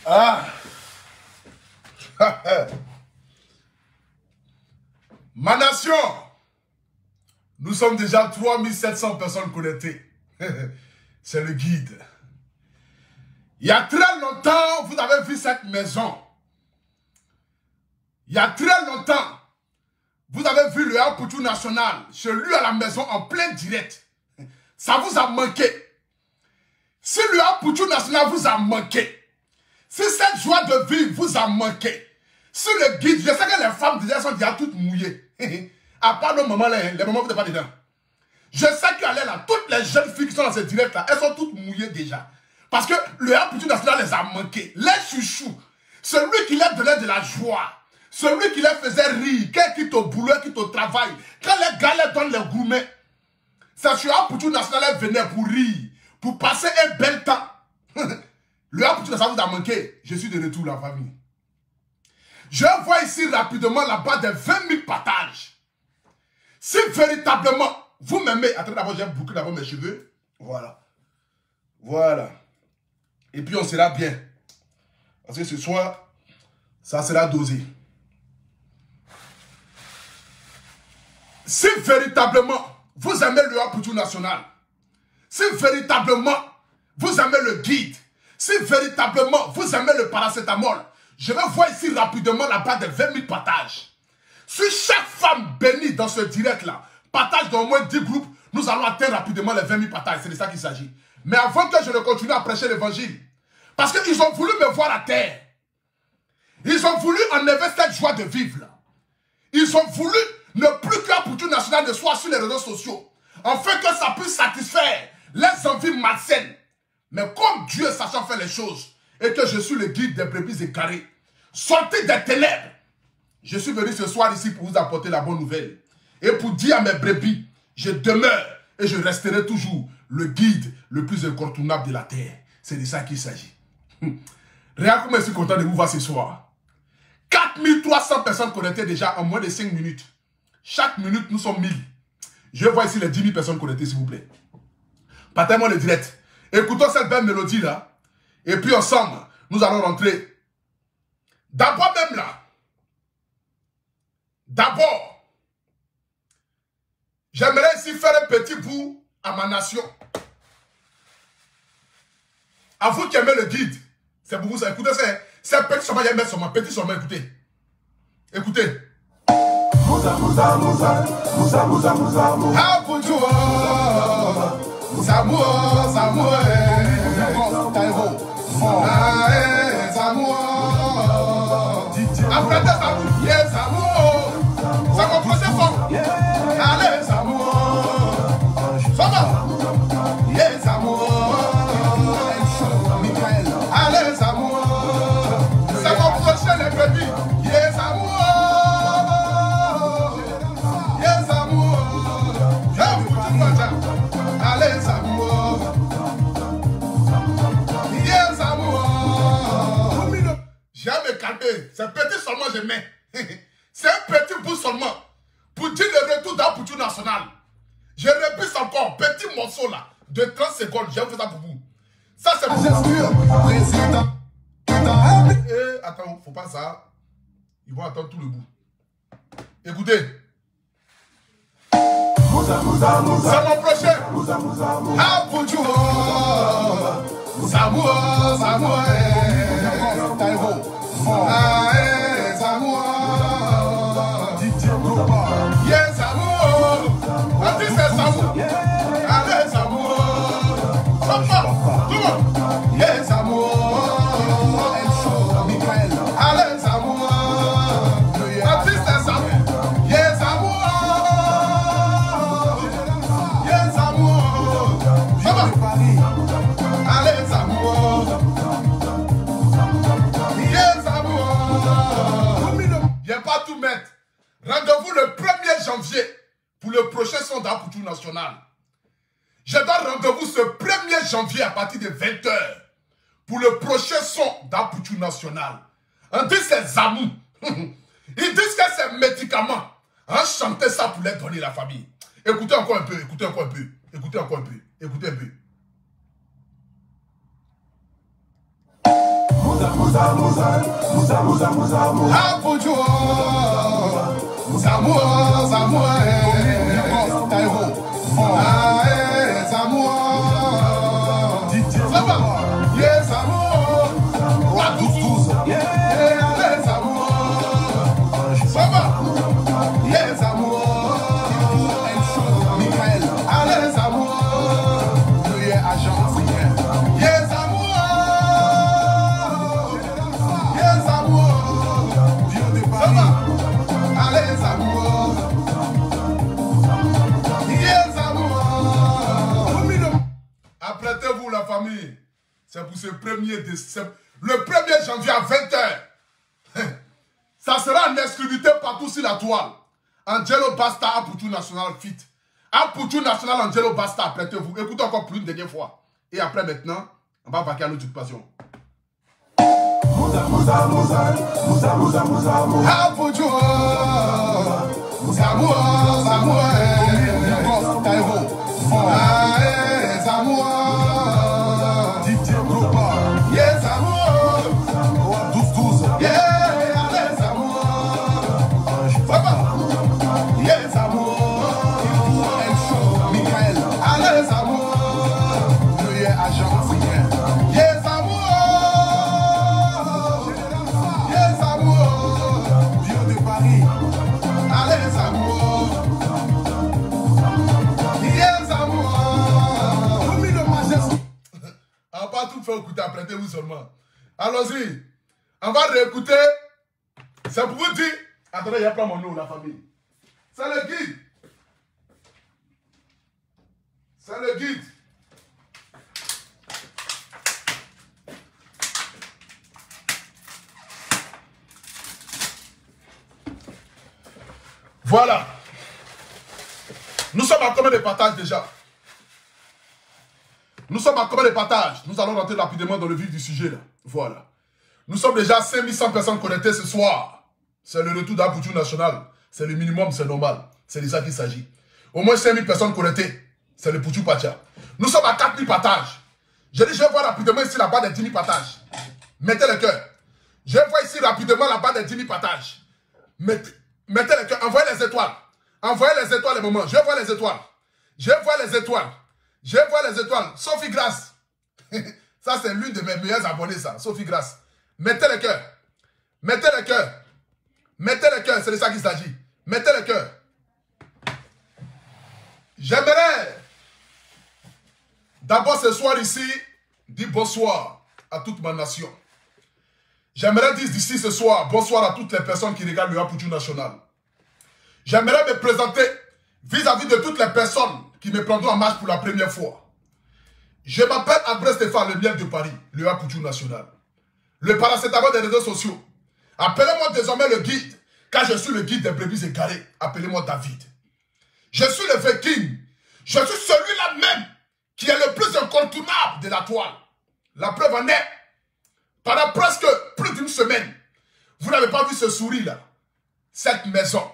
Ah. Ma nation, nous sommes déjà 3700 personnes connectées. C'est le guide. Il y a très longtemps, vous avez vu cette maison. Il y a très longtemps, vous avez vu le Poutou National, chez lui à la maison en plein direct. Ça vous a manqué. Si le Poutou National vous a manqué, si cette joie de vivre vous a manqué, si le guide, je sais que les femmes déjà sont déjà toutes mouillées. À part nos moments là, les moments où vous n'êtes pas dedans. Je sais qu'elle est là, toutes les jeunes filles qui sont dans ce direct là, elles sont toutes mouillées déjà. Parce que le Poutou National les a manqués. Les chouchous, celui qui leur donnait de la joie, celui qui les faisait rire, quand ils quittent au boulot, quitte au travail, quand les gars les donnent les gourmets, c'est sur le Poutou National venait pour rire, pour passer un bel temps. Le Poutou National vous a manqué. Je suis de retour la famille. Je vois ici rapidement là-bas des 20 000 partages. Si véritablement vous m'aimez, attendez d'abord, j'ai bouclé d'abord mes cheveux. Voilà. Voilà. Et puis on sera bien. Parce que ce soir, ça sera dosé. Si véritablement vous aimez le Poutou National, si véritablement vous aimez le guide, si véritablement vous aimez le paracétamol, je vais voir ici rapidement là-bas des 20 000 partages. Si chaque femme bénie dans ce direct-là partage dans au moins 10 groupes, nous allons atteindre rapidement les 20 000 partages. C'est de ça qu'il s'agit. Mais avant que je ne continue à prêcher l'évangile, parce qu'ils ont voulu me voir à terre. Ils ont voulu enlever cette joie de vivre. Là. Ils ont voulu ne plus que Poutou National ne soit sur les réseaux sociaux. Afin que ça puisse satisfaire les envies malsaines. Mais comme Dieu sachant faire les choses, et que je suis le guide des brebis égarées, sortez des ténèbres. Je suis venu ce soir ici pour vous apporter la bonne nouvelle. Et pour dire à mes brebis, je demeure et je resterai toujours le guide le plus incontournable de la terre. C'est de ça qu'il s'agit. Regarde comment je suis content de vous voir ce soir. 4300 personnes connectées déjà en moins de 5 minutes. Chaque minute, nous sommes 1000. Je vois ici les 10 000 personnes connectées, s'il vous plaît. Partez-moi le direct. Écoutons cette belle mélodie là. Et puis ensemble, nous allons rentrer. D'abord même là. D'abord, j'aimerais ici faire un petit bout à ma nation. À vous qui aimez le guide. C'est pour vous ça. Écoutez, c'est petit seulement, il y a un seulement. Petit seulement, écoutez. Écoutez. Moussa, Moussa, Moussa, Moussa, Moussa, Moussa, Moussa. Ah, pour toi. Moussa, Moussa, Moussa. Après ça, yes, amour. Ça va poser fort. Allez, amour. Ça va. Yes, amour. Allez, amour. Ça va procher les bébés. Yes, amour. Yes, amour. Je vous dis ça. Allez, amour. Yes, amour. J'ai me calmer. C'est petit seulement, je mets. C'est un petit bout seulement. Pour dire le retour d'un Poutou National. Je répète encore. Petit morceau là. De 30 secondes. Je vais faire ça pour vous. Ça, c'est pour vous. Attends, faut pas ça. Ils vont attendre tout le bout. Écoutez. C'est mon prochain. Ah, Poutou. Samoua, Samoua. Yes, amour. Vas-y, c'est Samour. Allez, Samour. Yes, amour. Allez, Samour. Vas-y, c'est Samour. Yes, amour. Yes, amour. Allez, Samour. Je n'ai pas tout mettre. Rendez-vous le 1er janvier pour le prochain son d'un Poutou National. Je donne rendez-vous ce 1er janvier à partir de 20 h pour le prochain son d'un Poutou National. On dit c'est amours. Ils disent que c'est médicament. On chantait ça pour les donner à la famille. Écoutez encore un peu, écoutez encore un peu, écoutez encore un peu, écoutez un peu. Apprêtez-vous la famille. C'est pour ce 1er décembre. Le 1er janvier à 20h. Ça sera en exclusivité partout sur la toile. Angelo Basta, Aputu National Fit. Aputu National Angelo Basta, apprêtez-vous. Écoutez encore plus une dernière fois. Et après maintenant, on va vaquer à notre occupation. Aputu écouter, apprêtez-vous seulement. Allons-y. On va réécouter. C'est pour vous dire. Attendez, il y a pas mon nom, la famille. C'est le guide. C'est le guide. Voilà. Nous sommes à combien de partages déjà? Nous sommes à combien de partages? Nous allons rentrer rapidement dans le vif du sujet là. Voilà. Nous sommes déjà à 5100 personnes connectées ce soir. C'est le retour d'Aputu National. C'est le minimum, c'est normal. C'est de ça qu'il s'agit. Au moins 5000 personnes connectées. C'est le Putu Pacha. Nous sommes à 4000 partages. Je dis, je vais voir rapidement ici la barre des 10 000 partages. Mettez le cœur. Je vais voir ici rapidement la barre des 10 000 partages. Mettez le cœur. Envoyez les étoiles. Envoyez les étoiles les moments. Je vais voir les étoiles. Je vais voir les étoiles. Je vais voir les étoiles. Sophie Grasse. Ça, c'est l'une de mes meilleures abonnées, ça. Sophie Grasse. Mettez le cœur. Mettez le cœur. Mettez le cœur. C'est de ça qu'il s'agit. Mettez le cœur. J'aimerais d'abord ce soir ici dire bonsoir à toute ma nation. J'aimerais dire d'ici ce soir bonsoir à toutes les personnes qui regardent le Aputu National. J'aimerais me présenter vis-à-vis de toutes les personnes qui me prendront en marche pour la première fois. Je m'appelle André Stéphane, le miel de Paris, le Aputu National. Le paracétamol des réseaux sociaux. Appelez-moi désormais le guide, car je suis le guide des brebis égarées. Appelez-moi David. Je suis le viking. Je suis celui-là même qui est le plus incontournable de la toile. La preuve en est, pendant presque plus d'une semaine, vous n'avez pas vu ce sourire-là. Cette maison.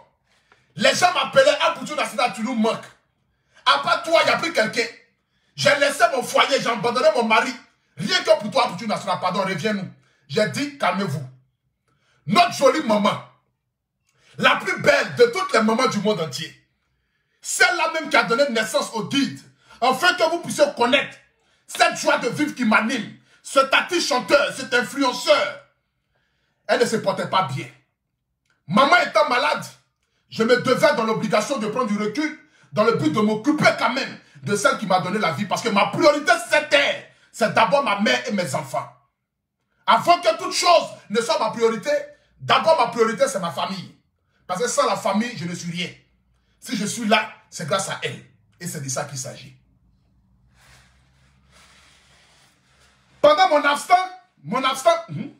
Les gens m'appelaient Aputu National, tu nous manques. À part toi, il n'y a plus quelqu'un. J'ai laissé mon foyer, j'ai abandonné mon mari. Rien que pour toi, Aputu National, pardon, reviens-nous. J'ai dit, calmez-vous. Notre jolie maman, la plus belle de toutes les mamans du monde entier, celle-là même qui a donné naissance au guide, afin que vous puissiez connaître cette joie de vivre qui m'anime, cet artiste chanteur, cet influenceur, elle ne se portait pas bien. Maman étant malade, je me devais dans l'obligation de prendre du recul dans le but de m'occuper quand même de celle qui m'a donné la vie. Parce que ma priorité, c'est d'abord ma mère et mes enfants. Avant que toute chose ne soit ma priorité, d'abord ma priorité, c'est ma famille. Parce que sans la famille, je ne suis rien. Si je suis là, c'est grâce à elle. Et c'est de ça qu'il s'agit. Pendant mon absence,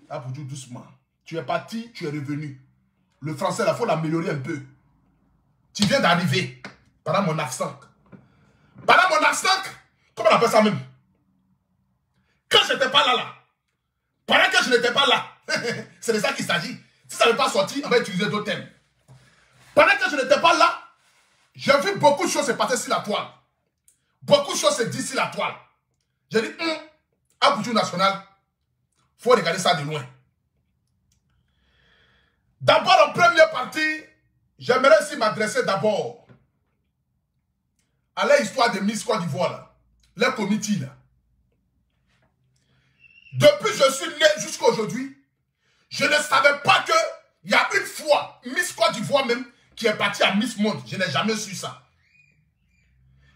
ah, pour dire doucement, tu es parti, tu es revenu. Le français, il faut l'améliorer un peu. Tu viens d'arriver pendant mon absence. Pendant mon absence, comment on appelle ça même? Quand je n'étais pas là, pendant que je n'étais pas là, c'est de ça qu'il s'agit. Si ça ne veut pas sortir, on va utiliser d'autres thèmes. Pendant que je n'étais pas là, j'ai vu beaucoup de choses se passer sur la toile. Beaucoup de choses se disent sur la toile. J'ai dit, Aputu National, il faut regarder ça de loin. D'abord, en première partie, j'aimerais aussi m'adresser d'abord à l'histoire de Miss Côte d'Ivoire, les comités là. Depuis que je suis né jusqu'à aujourd'hui, je ne savais pas qu'il y a une fois Miss Côte d'Ivoire même qui est partie à Miss Monde. Je n'ai jamais su ça.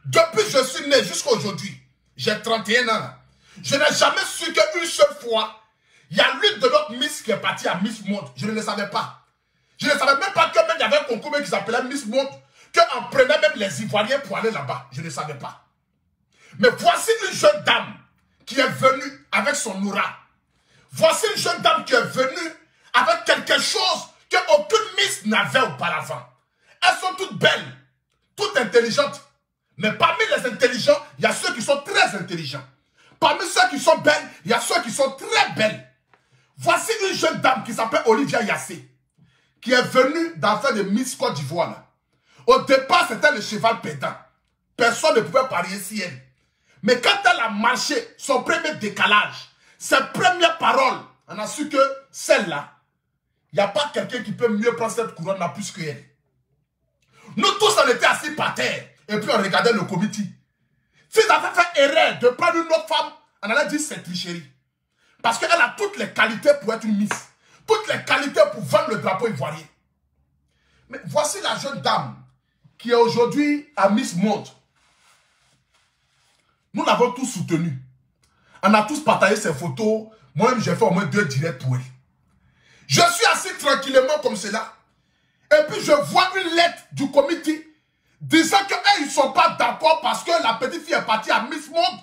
Depuis que je suis né jusqu'à aujourd'hui, j'ai 31 ans là, je n'ai jamais su qu'une seule fois, il y a l'une de notre Miss qui est partie à Miss Monde. Je ne le savais pas. Je ne savais même pas que même il y avait un concours qui s'appelait Miss Monde, qu'on prenait même les Ivoiriens pour aller là-bas. Je ne savais pas. Mais voici une jeune dame qui est venue avec son aura. Voici une jeune dame qui est venue avec quelque chose qu'aucune Miss n'avait auparavant. Elles sont toutes belles, toutes intelligentes. Mais parmi les intelligents, il y a ceux qui sont très intelligents. Parmi ceux qui sont belles, il y a ceux qui sont très belles. Voici une jeune dame qui s'appelle Olivia Yassé, qui est venue dans l'affaire de Miss Côte d'Ivoire. Au départ, c'était le cheval pédant. Personne ne pouvait parier si elle. Mais quand elle a marché, son premier décalage, ses premières paroles, on a su que celle-là, il n'y a pas quelqu'un qui peut mieux prendre cette couronne-là plus qu'elle. Nous tous, on était assis par terre. Et puis on regardait le comité. Si ils avaient fait erreur de prendre une autre femme, on allait dire c'est tricherie. Parce qu'elle a toutes les qualités pour être une Miss. Toutes les qualités pour vendre le drapeau ivoirien. Mais voici la jeune dame qui est aujourd'hui à Miss Monde. Nous l'avons tous soutenue. On a tous partagé ses photos. Moi-même, j'ai fait au moins 2 directs pour elle. Je suis assis tranquillement comme cela. Et puis je vois une lettre du comité disant qu'ils ne sont pas d'accord parce que la petite fille est partie à Miss Monde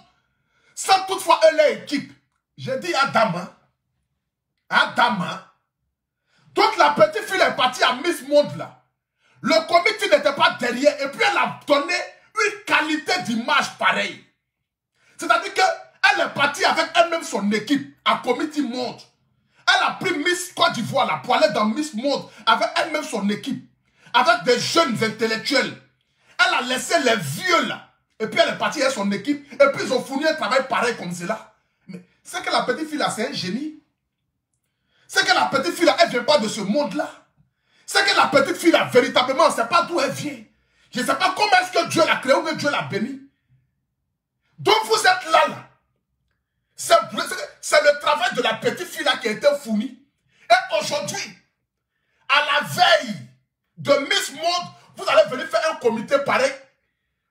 sans toutefois leur équipe. J'ai dit à Dama, donc la petite fille est partie à Miss Monde là. Le comité n'était pas derrière et puis elle a donné une qualité d'image pareille. C'est-à-dire qu'elle est partie avec elle-même son équipe à Comité Monde. Elle a pris Miss Côte d'Ivoire là pour aller dans Miss Monde avec elle-même son équipe, avec des jeunes intellectuels. Elle a laissé les vieux là. Et puis elle est partie avec son équipe. Et puis ils ont fourni un travail pareil comme cela. Mais c'est que la petite fille là, c'est un génie. C'est que la petite fille là, elle ne vient pas de ce monde-là. C'est que la petite fille là, véritablement, on ne sait pas d'où elle vient. Je ne sais pas comment est-ce que Dieu l'a créée ou que Dieu l'a bénie. Donc vous êtes là. C'est le travail de la petite fille là qui a été fourni. Et aujourd'hui, à la veille de Miss Monde, vous allez venir faire un comité pareil,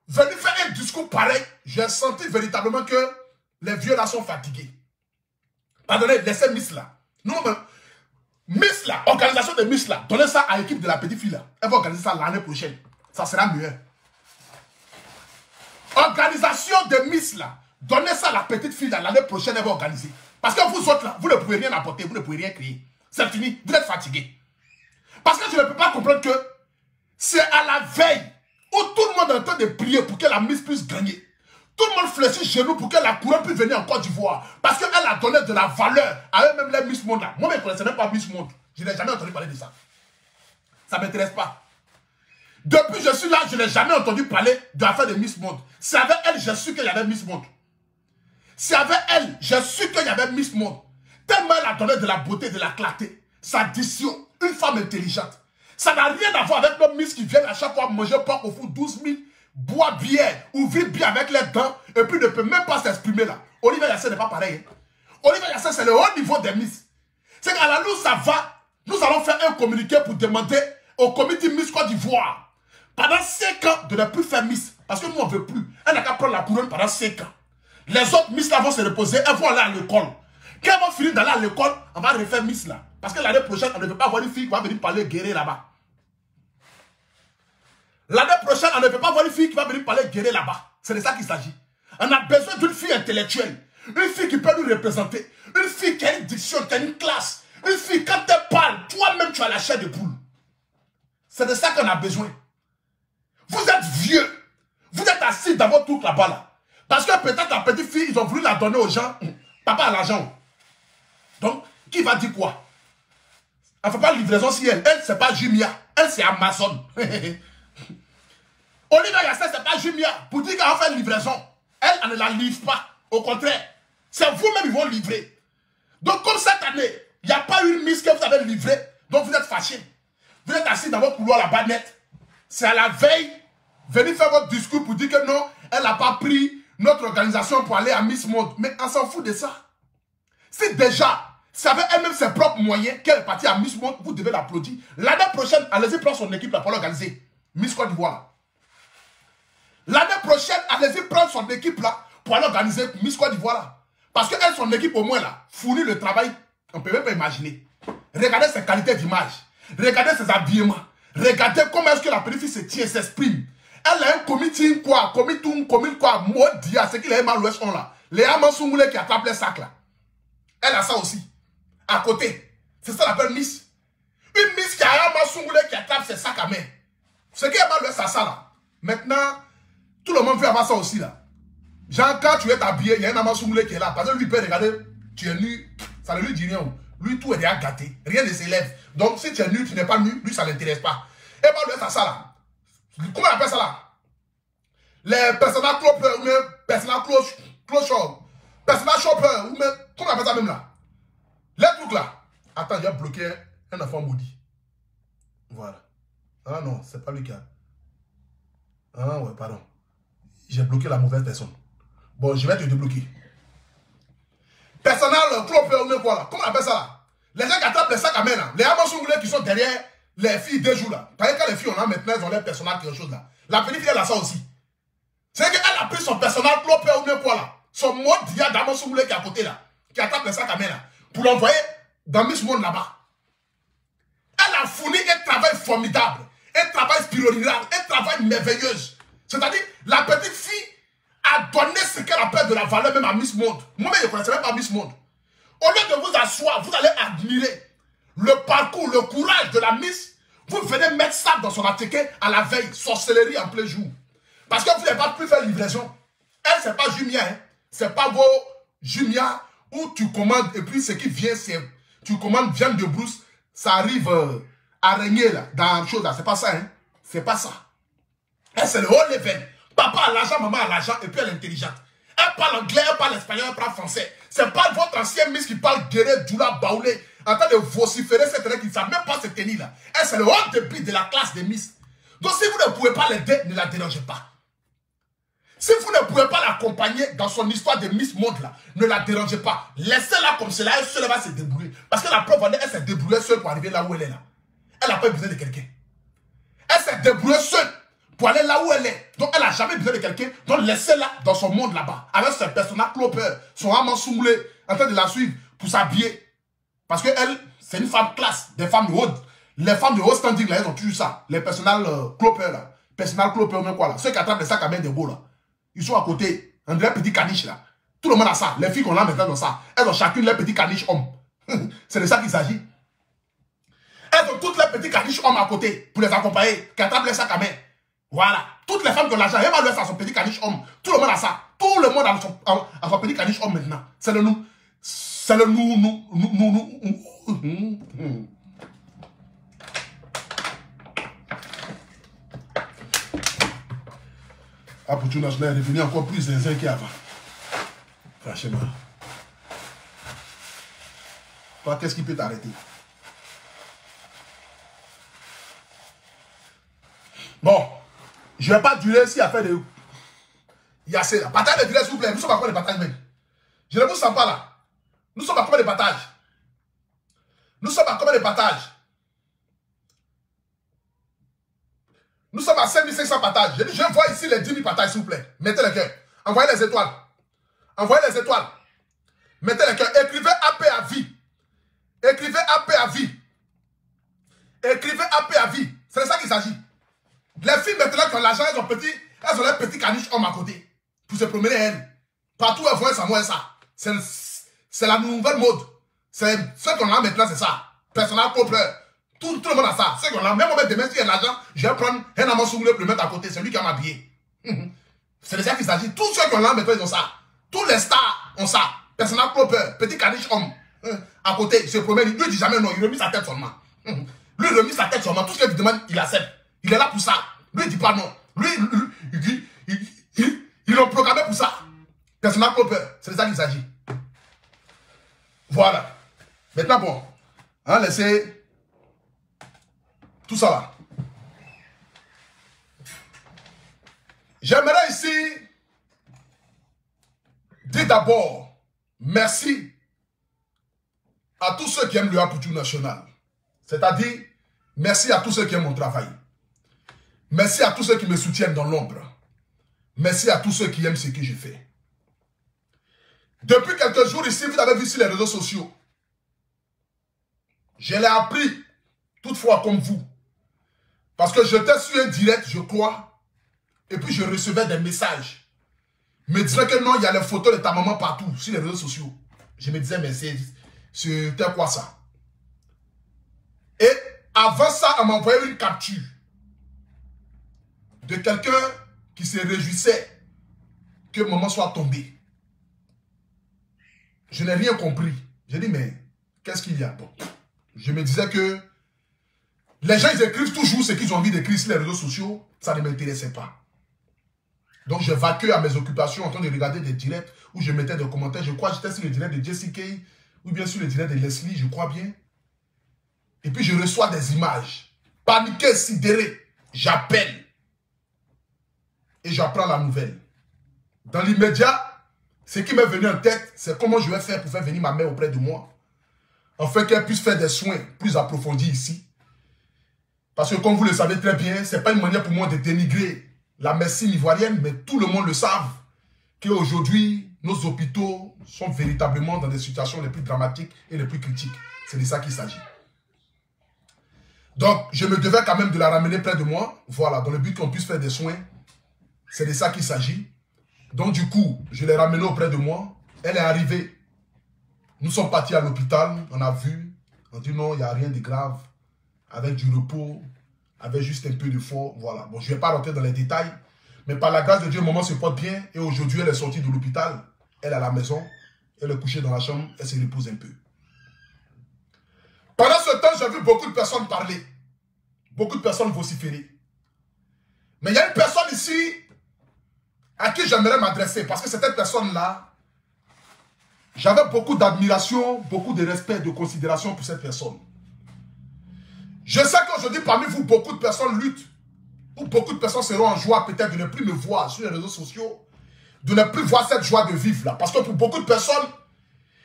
venir faire un discours pareil. J'ai senti véritablement que les vieux là sont fatigués. Pardonnez, laissez Miss là. Non, mais Miss là, organisation de Miss là, donnez ça à l'équipe de la petite fille là. Elle va organiser ça l'année prochaine. Ça sera mieux. Organisation de Miss là, donnez ça à la petite fille là, l'année prochaine elle va organiser. Parce que vous autres là, vous ne pouvez rien apporter, vous ne pouvez rien créer. C'est fini, vous êtes fatigués. Parce que je ne peux pas comprendre que c'est à la veille où tout le monde est en train de prier pour que la Miss puisse gagner. Tout le monde fléchit chez nous pour que la couronne puisse venir en Côte d'Ivoire. Parce qu'elle a donné de la valeur à eux-mêmes les Miss Monde là. Moi, je ne connaissais même pas Miss Monde. Je n'ai jamais entendu parler de ça. Ça ne m'intéresse pas. Depuis que je suis là, je n'ai jamais entendu parler de l'affaire de Miss Monde. C'est avec elle, j'ai su qu'il y avait Miss Monde. C'est avec elle, j'ai su qu'il y avait Miss Monde. Tellement elle a donné de la beauté, de la clarté, sa diction, une femme intelligente. Ça n'a rien à voir avec nos Miss qui viennent à chaque fois manger porc au four 12 000, boire bière, ouvrir bien avec les dents, et puis ne peut même pas s'exprimer là. Olivia Yassé n'est pas pareil. Hein? Olivia Yassé, c'est le haut niveau des Miss. C'est qu'à la louche, ça va. Nous allons faire un communiqué pour demander au comité Miss Côte d'Ivoire, pendant 5 ans, de ne plus faire Miss. Parce que nous, on ne veut plus. Elle n'a qu'à prendre la couronne pendant 5 ans. Les autres Miss là vont se reposer, elles vont aller à l'école. Quand elles vont finir d'aller à l'école, on va refaire Miss là. Parce que l'année prochaine, on ne veut pas avoir une fille qui va venir parler guérir là-bas. L'année prochaine, on ne veut pas avoir une fille qui va venir parler guérir là-bas. C'est de ça qu'il s'agit. On a besoin d'une fille intellectuelle. Une fille qui peut nous représenter. Une fille qui a une diction, qui a une classe. Une fille, quand elle parle, toi-même, tu as la chair de poule. C'est de ça qu'on a besoin. Vous êtes vieux. Vous êtes assis dans votre truc là-bas là. Parce que peut-être la petite fille, ils ont voulu la donner aux gens. Papa a l'argent. Donc, qui va dire quoi? Elle ne fait pas de livraison si elle. Elle, c'est pas Jumia. Elle, c'est Amazon. Olivia Yassé, c'est pas Jumia. Pour dire qu'elle va faire une livraison. Elle ne la livre pas. Au contraire. C'est vous-même qui vont livrer. Donc, comme cette année, il n'y a pas eu une Miss que vous avez livrée. Donc vous êtes fâchés. Vous êtes assis dans votre couloir là-bas net. C'est à la veille, venez faire votre discours pour dire que non, elle n'a pas pris notre organisation pour aller à Miss Monde. Mais on s'en fout de ça. C'est déjà, c'est avec elle-même ses propres moyens qu'elle est partie à Miss Monde, vous devez l'applaudir. L'année prochaine, allez-y prendre son équipe là pour l'organiser. Miss Côte d'Ivoire. L'année prochaine, allez-y prendre son équipe là pour aller organiser Miss Côte d'Ivoire là. Parce qu'elle, son équipe au moins là, fournit le travail, on ne peut même pas imaginer. Regardez ses qualités d'image. Regardez ses habillements. Regardez comment est-ce que la petite fille se tient, s'exprime. Elle a un comité quoi, maudit à ce qu'il a mal l'ouest on là. Les Amasungoulé qui attrapent les sacs là. Elle a ça aussi. À côté. C'est ça l'appelle Miss. Une Miss qui a un Amasungoulé qui attrape ses sacs à main. Ce qui est mal l'ouest à ça là. Maintenant, tout le monde veut avoir ça aussi là. Genre quand tu es habillé, il y a un Amasungoulé qui est là. Parce que lui peut regarder, tu es nu, ça ne lui dit rien. Lui tout est déjà gâté. Rien ne s'élève. Donc si tu es nu, tu n'es pas nu, lui ça ne l'intéresse pas. Et mal l'ouest à ça là. Comment on appelle ça là? Les personnages clopeurs ou même personnages clocheurs. Personnages chopeurs ou même. Comment on appelle ça même là? Les trucs là. Attends, j'ai bloqué un enfant maudit. Voilà. Ah non, c'est pas lui qui a. Ah ouais, pardon. J'ai bloqué la mauvaise personne. Bon, je vais te débloquer. Personnage clopeur ou même quoi là? Comment on appelle ça là? Les gens qui attrapent les sacs à main là. Les Amasungoulés qui sont derrière les filles deux jours là. Parce que quand les filles on a maintenant, elles ont leur personnage quelque chose là. La petite fille elle a ça aussi. C'est qu'elle a pris son personnage clopeur ou même quoi là. Son mode d'IA d'Amasungoulé qui est à côté là. Qui attrape les sacs à main là. Pour l'envoyer dans Miss Monde là-bas. Elle a fourni un travail formidable. Un travail spirituel. Un travail merveilleux. C'est-à-dire, la petite fille a donné ce qu'elle appelle de la valeur même à Miss Monde. Moi-même, je ne connaissais même pas Miss Monde. Au lieu de vous asseoir, vous allez admirer le parcours, le courage de la Miss. Vous venez mettre ça dans son attiqué à la veille, sorcellerie en plein jour. Parce que vous n'avez pas pu faire livraison. Elle, ce n'est pas Jumia. Hein. Ce n'est pas vos Jumia où tu commandes et puis ce qui vient, c'est tu commandes viande de brousse, ça arrive à régner là, dans la chose là. C'est pas ça. Hein. C'est pas ça. Elle, c'est le haut level. Papa a l'argent, maman a l'argent et puis elle est intelligente. Elle parle anglais, elle parle espagnol, elle parle français. C'est pas votre ancien Miss qui parle guerre, doula, baoulé, en train de vociférer cette règle qui ne savent même pas se tenir là. Elle, c'est le haut débit de la classe des Miss. Donc si vous ne pouvez pas l'aider, ne la dérangez pas. Si vous ne pouvez pas l'accompagner dans son histoire de Miss Monde là, ne la dérangez pas. Laissez-la comme cela, elle seule va se débrouiller. Parce que la preuve, elle s'est débrouillée seule pour arriver là où elle est là. Elle n'a pas besoin de quelqu'un. Elle s'est débrouillée seule pour aller là où elle est. Donc elle n'a jamais besoin de quelqu'un. Donc laissez-la dans son monde là-bas. Avec ce personnage clopeur, son Amasungoulé, en train de la suivre pour s'habiller. Parce qu'elle, c'est une femme classe, des femmes de haute. Les femmes de haut standing là, elles ont toujours ça. Les personnages clopeurs là. Personnages clopeurs même quoi là. Ceux qui attrapent les sacs à main de beau là. Ils sont à côté. On dirait petit caniche là. Tout le monde a ça. Les filles qu'on a maintenant dans ça. Elles ont chacune leur petit caniche homme. C'est de ça qu'il s'agit. Elles ont toutes leurs petits caniches hommes à côté pour les accompagner. Qui attrapent les sacs à main. Voilà. Toutes les femmes qui ont l'argent, elles ont son petit caniche homme. Tout le monde a ça. Tout le monde a son petit caniche homme maintenant. C'est le nous. C'est le nous. Ah, pour tout national est devenu encore plus zinzin qu'avant. Franchement. Toi, qu'est-ce qui peut t'arrêter? Bon, je ne vais pas durer ici à faire de... Il y a assez là. Partage de durée, s'il vous plaît. Nous sommes à combien de partage même? Je ne vous sens pas là. Nous sommes à combien de partage? Nous sommes à combien de partage? Nous sommes à 5500 partages. Je vois ici les 10 000 partages, s'il vous plaît. Mettez le cœur. Envoyez les étoiles. Envoyez les étoiles. Mettez le cœur. Écrivez AP à vie. Écrivez AP à vie. Écrivez AP à vie. C'est de ça qu'il s'agit. Les filles maintenant qui ont l'argent, elles ont leurs petits caniches hommes à côté. Pour se promener elles. Partout elles voient ça, moi ça. C'est la nouvelle mode. C'est ce qu'on a maintenant, c'est ça. Personnel propre. Tout le monde a ça. Ceux qui ont là, même demain, s'il y a de l'argent, je vais prendre un Amasungoulé pour le mettre à côté. C'est lui qui va m'habiller. C'est de ça qu'il s'agit. Tous ceux qui ont là, maintenant, ils ont ça. Tous les stars ont ça. Personnel propre, petit caniche homme. À côté, il se promène. Lui, il dit jamais non. Il remet sa tête seulement. Lui, il remet sa tête seulement. Tout ce qu'il lui demande, il accepte. Il est là pour ça. Lui, il dit pas non. Lui, ils l'ont programmé pour ça. Personnel propre. C'est de ça qu'il s'agit. Voilà. Maintenant, bon. On va laisser Tout ça là. J'aimerais ici dire d'abord merci à tous ceux qui aiment le Apoutou National. C'est-à-dire, merci à tous ceux qui aiment mon travail. Merci à tous ceux qui me soutiennent dans l'ombre. Merci à tous ceux qui aiment ce que je fais. Depuis quelques jours ici, vous avez vu sur les réseaux sociaux, je l'ai appris, toutefois comme vous. Parce que j'étais sur un direct, je crois, et puis je recevais des messages. Me disaient que non, il y a les photos de ta maman partout, sur les réseaux sociaux. Je me disais, mais c'était quoi ça? Et avant ça, on m'a envoyé une capture de quelqu'un qui se réjouissait que maman soit tombée. Je n'ai rien compris. J'ai dit, mais qu'est-ce qu'il y a? Bon. Je me disais que les gens, ils écrivent toujours ce qu'ils ont envie d'écrire sur les réseaux sociaux. Ça ne m'intéressait pas. Donc, je vaquais à mes occupations en train de regarder des directs où je mettais des commentaires. Je crois que j'étais sur le direct de Jessica ou bien sur le direct de Leslie, je crois bien. Et puis, je reçois des images. Paniqué, sidéré. J'appelle. Et j'apprends la nouvelle. Dans l'immédiat, ce qui m'est venu en tête, c'est comment je vais faire pour faire venir ma mère auprès de moi. Afin qu'elle puisse faire des soins plus approfondis ici. Parce que comme vous le savez très bien, ce n'est pas une manière pour moi de dénigrer la médecine ivoirienne, mais tout le monde le savent qu'aujourd'hui, nos hôpitaux sont véritablement dans des situations les plus dramatiques et les plus critiques. C'est de ça qu'il s'agit. Donc, je me devais quand même de la ramener près de moi. Voilà, dans le but qu'on puisse faire des soins. C'est de ça qu'il s'agit. Donc, du coup, je l'ai ramenée auprès de moi. Elle est arrivée. Nous sommes partis à l'hôpital. On a vu. On dit non, il n'y a rien de grave. Avec du repos. Avec juste un peu de fort. Voilà. Bon, je ne vais pas rentrer dans les détails. Mais par la grâce de Dieu, maman se porte bien. Et aujourd'hui, elle est sortie de l'hôpital. Elle est à la maison. Elle est couchée dans la chambre. Elle se repose un peu. Pendant ce temps, j'ai vu beaucoup de personnes parler. Beaucoup de personnes vociférer. Mais il y a une personne ici à qui j'aimerais m'adresser. Parce que cette personne-là, j'avais beaucoup d'admiration, beaucoup de respect, de considération pour cette personne. Je sais qu'aujourd'hui, parmi vous, beaucoup de personnes luttent. Ou beaucoup de personnes seront en joie peut-être de ne plus me voir sur les réseaux sociaux. De ne plus voir cette joie de vivre là. Parce que pour beaucoup de personnes,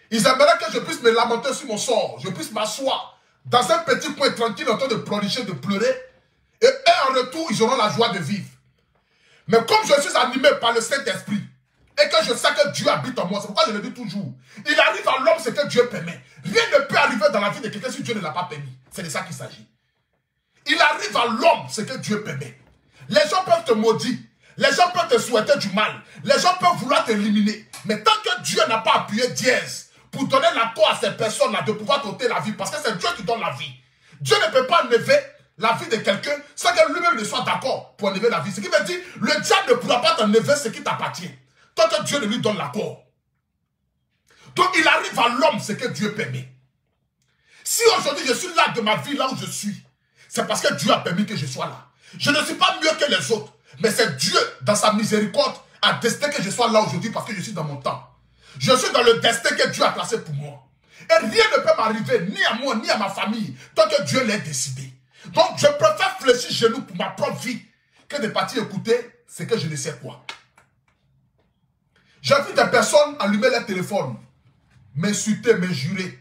ils aimeraient que je puisse me lamenter sur mon sort. Je puisse m'asseoir dans un petit coin tranquille en train de prodiger, de pleurer. Et en retour, ils auront la joie de vivre. Mais comme je suis animé par le Saint-Esprit, et que je sais que Dieu habite en moi, c'est pourquoi je le dis toujours, il arrive à l'homme ce que Dieu permet. Rien ne peut arriver dans la vie de quelqu'un si Dieu ne l'a pas permis. C'est de ça qu'il s'agit. Il arrive à l'homme ce que Dieu permet. Les gens peuvent te maudire. Les gens peuvent te souhaiter du mal. Les gens peuvent vouloir t'éliminer. Mais tant que Dieu n'a pas appuyé dièse pour donner l'accord à ces personnes-là de pouvoir t'ôter la vie, parce que c'est Dieu qui donne la vie. Dieu ne peut pas enlever la vie de quelqu'un sans que lui-même ne soit d'accord pour enlever la vie. Ce qui veut dire, le diable ne pourra pas t'enlever ce qui t'appartient tant que Dieu ne lui donne l'accord. Donc il arrive à l'homme ce que Dieu permet. Si aujourd'hui je suis là de ma vie, là où je suis, c'est parce que Dieu a permis que je sois là. Je ne suis pas mieux que les autres, mais c'est Dieu, dans sa miséricorde, a destiné que je sois là aujourd'hui parce que je suis dans mon temps. Je suis dans le destin que Dieu a placé pour moi. Et rien ne peut m'arriver, ni à moi, ni à ma famille, tant que Dieu l'a décidé. Donc je préfère fléchir genoux pour ma propre vie que de partir écouter ce que je ne sais quoi. J'ai vu des personnes allumer leur téléphone, m'insulter, m'injurer,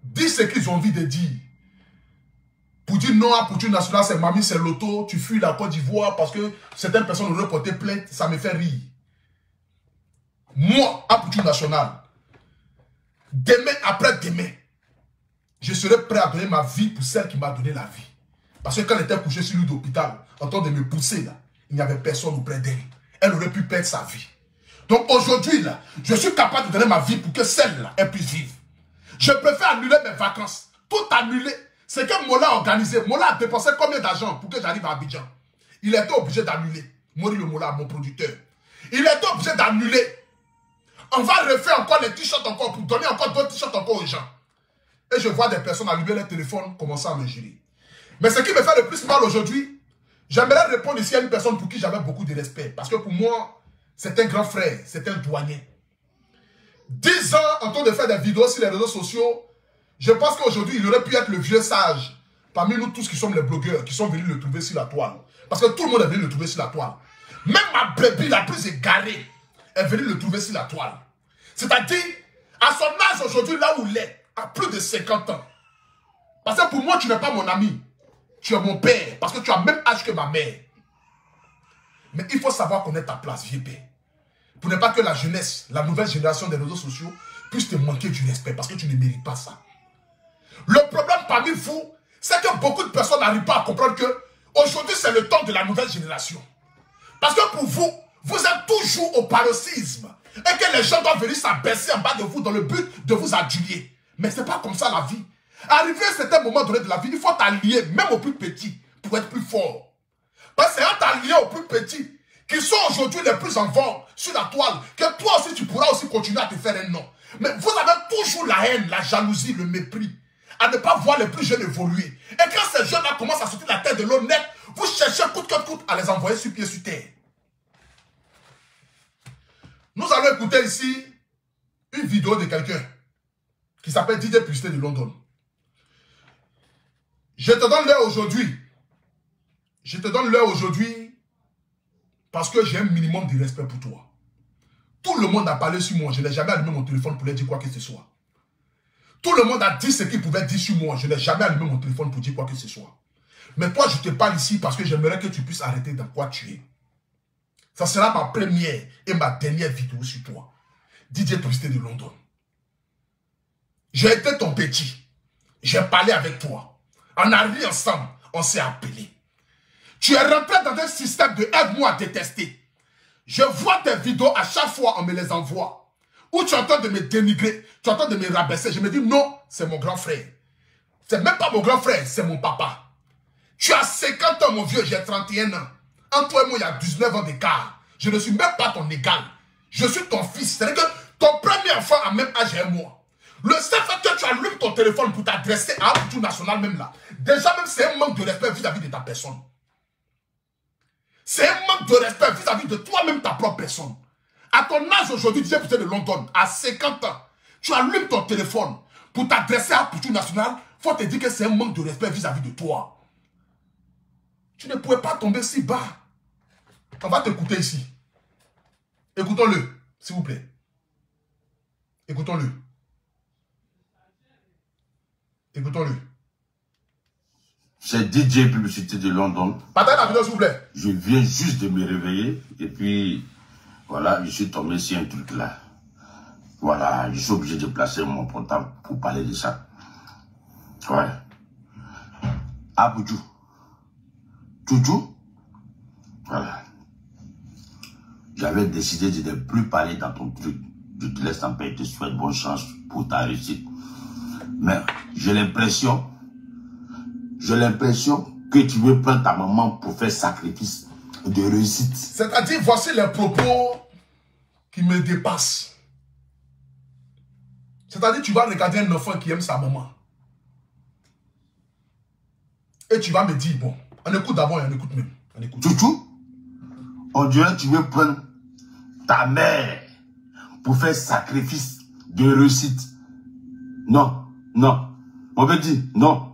dire ce qu'ils ont envie de dire. Pour dire non à Apoutou National, c'est mamie, c'est l'auto, tu fuis la Côte d'Ivoire parce que certaines personnes auraient porté plainte, ça me fait rire. Moi, Apoutou National, demain après demain, je serai prêt à donner ma vie pour celle qui m'a donné la vie. Parce que quand elle était couchée sur lui d'hôpital, en train de me pousser là, il n'y avait personne auprès d'elle. Elle aurait pu perdre sa vie. Donc aujourd'hui là, je suis capable de donner ma vie pour que celle-là, elle puisse vivre. Je préfère annuler mes vacances, tout annuler. C'est que Mola a organisé. Mola a dépensé combien d'argent pour que j'arrive à Abidjan? Il était obligé d'annuler. Maurice le Mola, mon producteur. Il était obligé d'annuler. On va refaire encore les t-shirts encore pour donner encore d'autres t-shirts encore aux gens. Et je vois des personnes allumer leur téléphone commencer à me gérer. Mais ce qui me fait le plus mal aujourd'hui, j'aimerais répondre ici à une personne pour qui j'avais beaucoup de respect. Parce que pour moi, c'est un grand frère, c'est un douanier. 10 ans en train de faire des vidéos sur les réseaux sociaux, je pense qu'aujourd'hui, il aurait pu être le vieux sage parmi nous tous qui sommes les blogueurs, qui sont venus le trouver sur la toile. Parce que tout le monde est venu le trouver sur la toile. Même ma brebis la plus égarée est venue le trouver sur la toile. C'est-à-dire, à son âge aujourd'hui, là où il est, à plus de 50 ans. Parce que pour moi, tu n'es pas mon ami. Tu es mon père, parce que tu as le même âge que ma mère. Mais il faut savoir connaître ta place, vieux père. Pour ne pas que la jeunesse, la nouvelle génération des réseaux sociaux, puisse te manquer du respect, parce que tu ne mérites pas ça. Le problème parmi vous, c'est que beaucoup de personnes n'arrivent pas à comprendre que aujourd'hui, c'est le temps de la nouvelle génération. Parce que pour vous, vous êtes toujours au paroxysme. Et que les gens doivent venir s'abaisser en bas de vous dans le but de vous aduler. Mais ce n'est pas comme ça la vie. Arrivé à un certain moment donné de la vie, il faut t'allier, même au plus petit, pour être plus fort. Parce que c'est en t'alliant aux plus petits, qui sont aujourd'hui les plus en vogue sur la toile, que toi aussi tu pourras aussi continuer à te faire un nom. Mais vous avez toujours la haine, la jalousie, le mépris, à ne pas voir les plus jeunes évoluer. Et quand ces jeunes-là commencent à sortir la tête de l'eau nette, vous cherchez coûte que coûte à les envoyer sur pied sur terre. Nous allons écouter ici une vidéo de quelqu'un qui s'appelle DJ Publicité de London. Je te donne l'heure aujourd'hui. Je te donne l'heure aujourd'hui parce que j'ai un minimum de respect pour toi. Tout le monde a parlé sur moi. Je n'ai jamais allumé mon téléphone pour leur dire quoi que ce soit. Tout le monde a dit ce qu'il pouvait dire sur moi. Je n'ai jamais allumé mon téléphone pour dire quoi que ce soit. Mais toi, je te parle ici parce que j'aimerais que tu puisses arrêter dans quoi tu es. Ça sera ma première et ma dernière vidéo sur toi. DJ Publicité de London. J'ai été ton petit. J'ai parlé avec toi. On a ri ensemble. On s'est appelé. Tu es rentré dans un système de aide-moi à détester. Je vois tes vidéos à chaque fois, on me les envoie. Où tu entends de me dénigrer, tu entends de me rabaisser. Je me dis non, c'est mon grand frère. C'est même pas mon grand frère, c'est mon papa. Tu as 50 ans, mon vieux, j'ai 31 ans. Entre toi et moi, il y a 19 ans d'écart. Je ne suis même pas ton égal. Je suis ton fils. C'est-à-dire que ton premier enfant a même âge que moi. Le seul fait que tu allumes ton téléphone pour t'adresser à un tout national même là, déjà même c'est un manque de respect vis-à-vis de ta personne. C'est un manque de respect vis-à-vis de toi-même, ta propre personne. À ton âge aujourd'hui, DJ Publicité de London, à 50 ans, tu allumes ton téléphone pour t'adresser à un tout national, il faut te dire que c'est un manque de respect vis-à-vis de toi. Tu ne pouvais pas tomber si bas. On va t'écouter ici. Écoutons-le, s'il vous plaît. Écoutons-le. Écoutons-le. C'est DJ Publicité de London. Partagez la vidéo, s'il vous plaît. Je viens juste de me réveiller et puis, voilà, je suis tombé sur un truc là. Voilà, je suis obligé de placer mon portable pour parler de ça. Ouais. Aboudjou. Toujou. Voilà. J'avais décidé de ne plus parler dans ton truc. Je te laisse en paix et te souhaite bonne chance pour ta réussite. Mais j'ai l'impression que tu veux prendre ta maman pour faire sacrifice de réussite. C'est-à-dire, voici les propos qui me dépassent. C'est-à-dire, tu vas regarder un enfant qui aime sa maman. Et tu vas me dire, bon, on écoute d'abord et on écoute même. On écoute. Toutou, on dirait que tu veux prendre ta mère pour faire sacrifice de réussite. Non, non. On veut dire, non.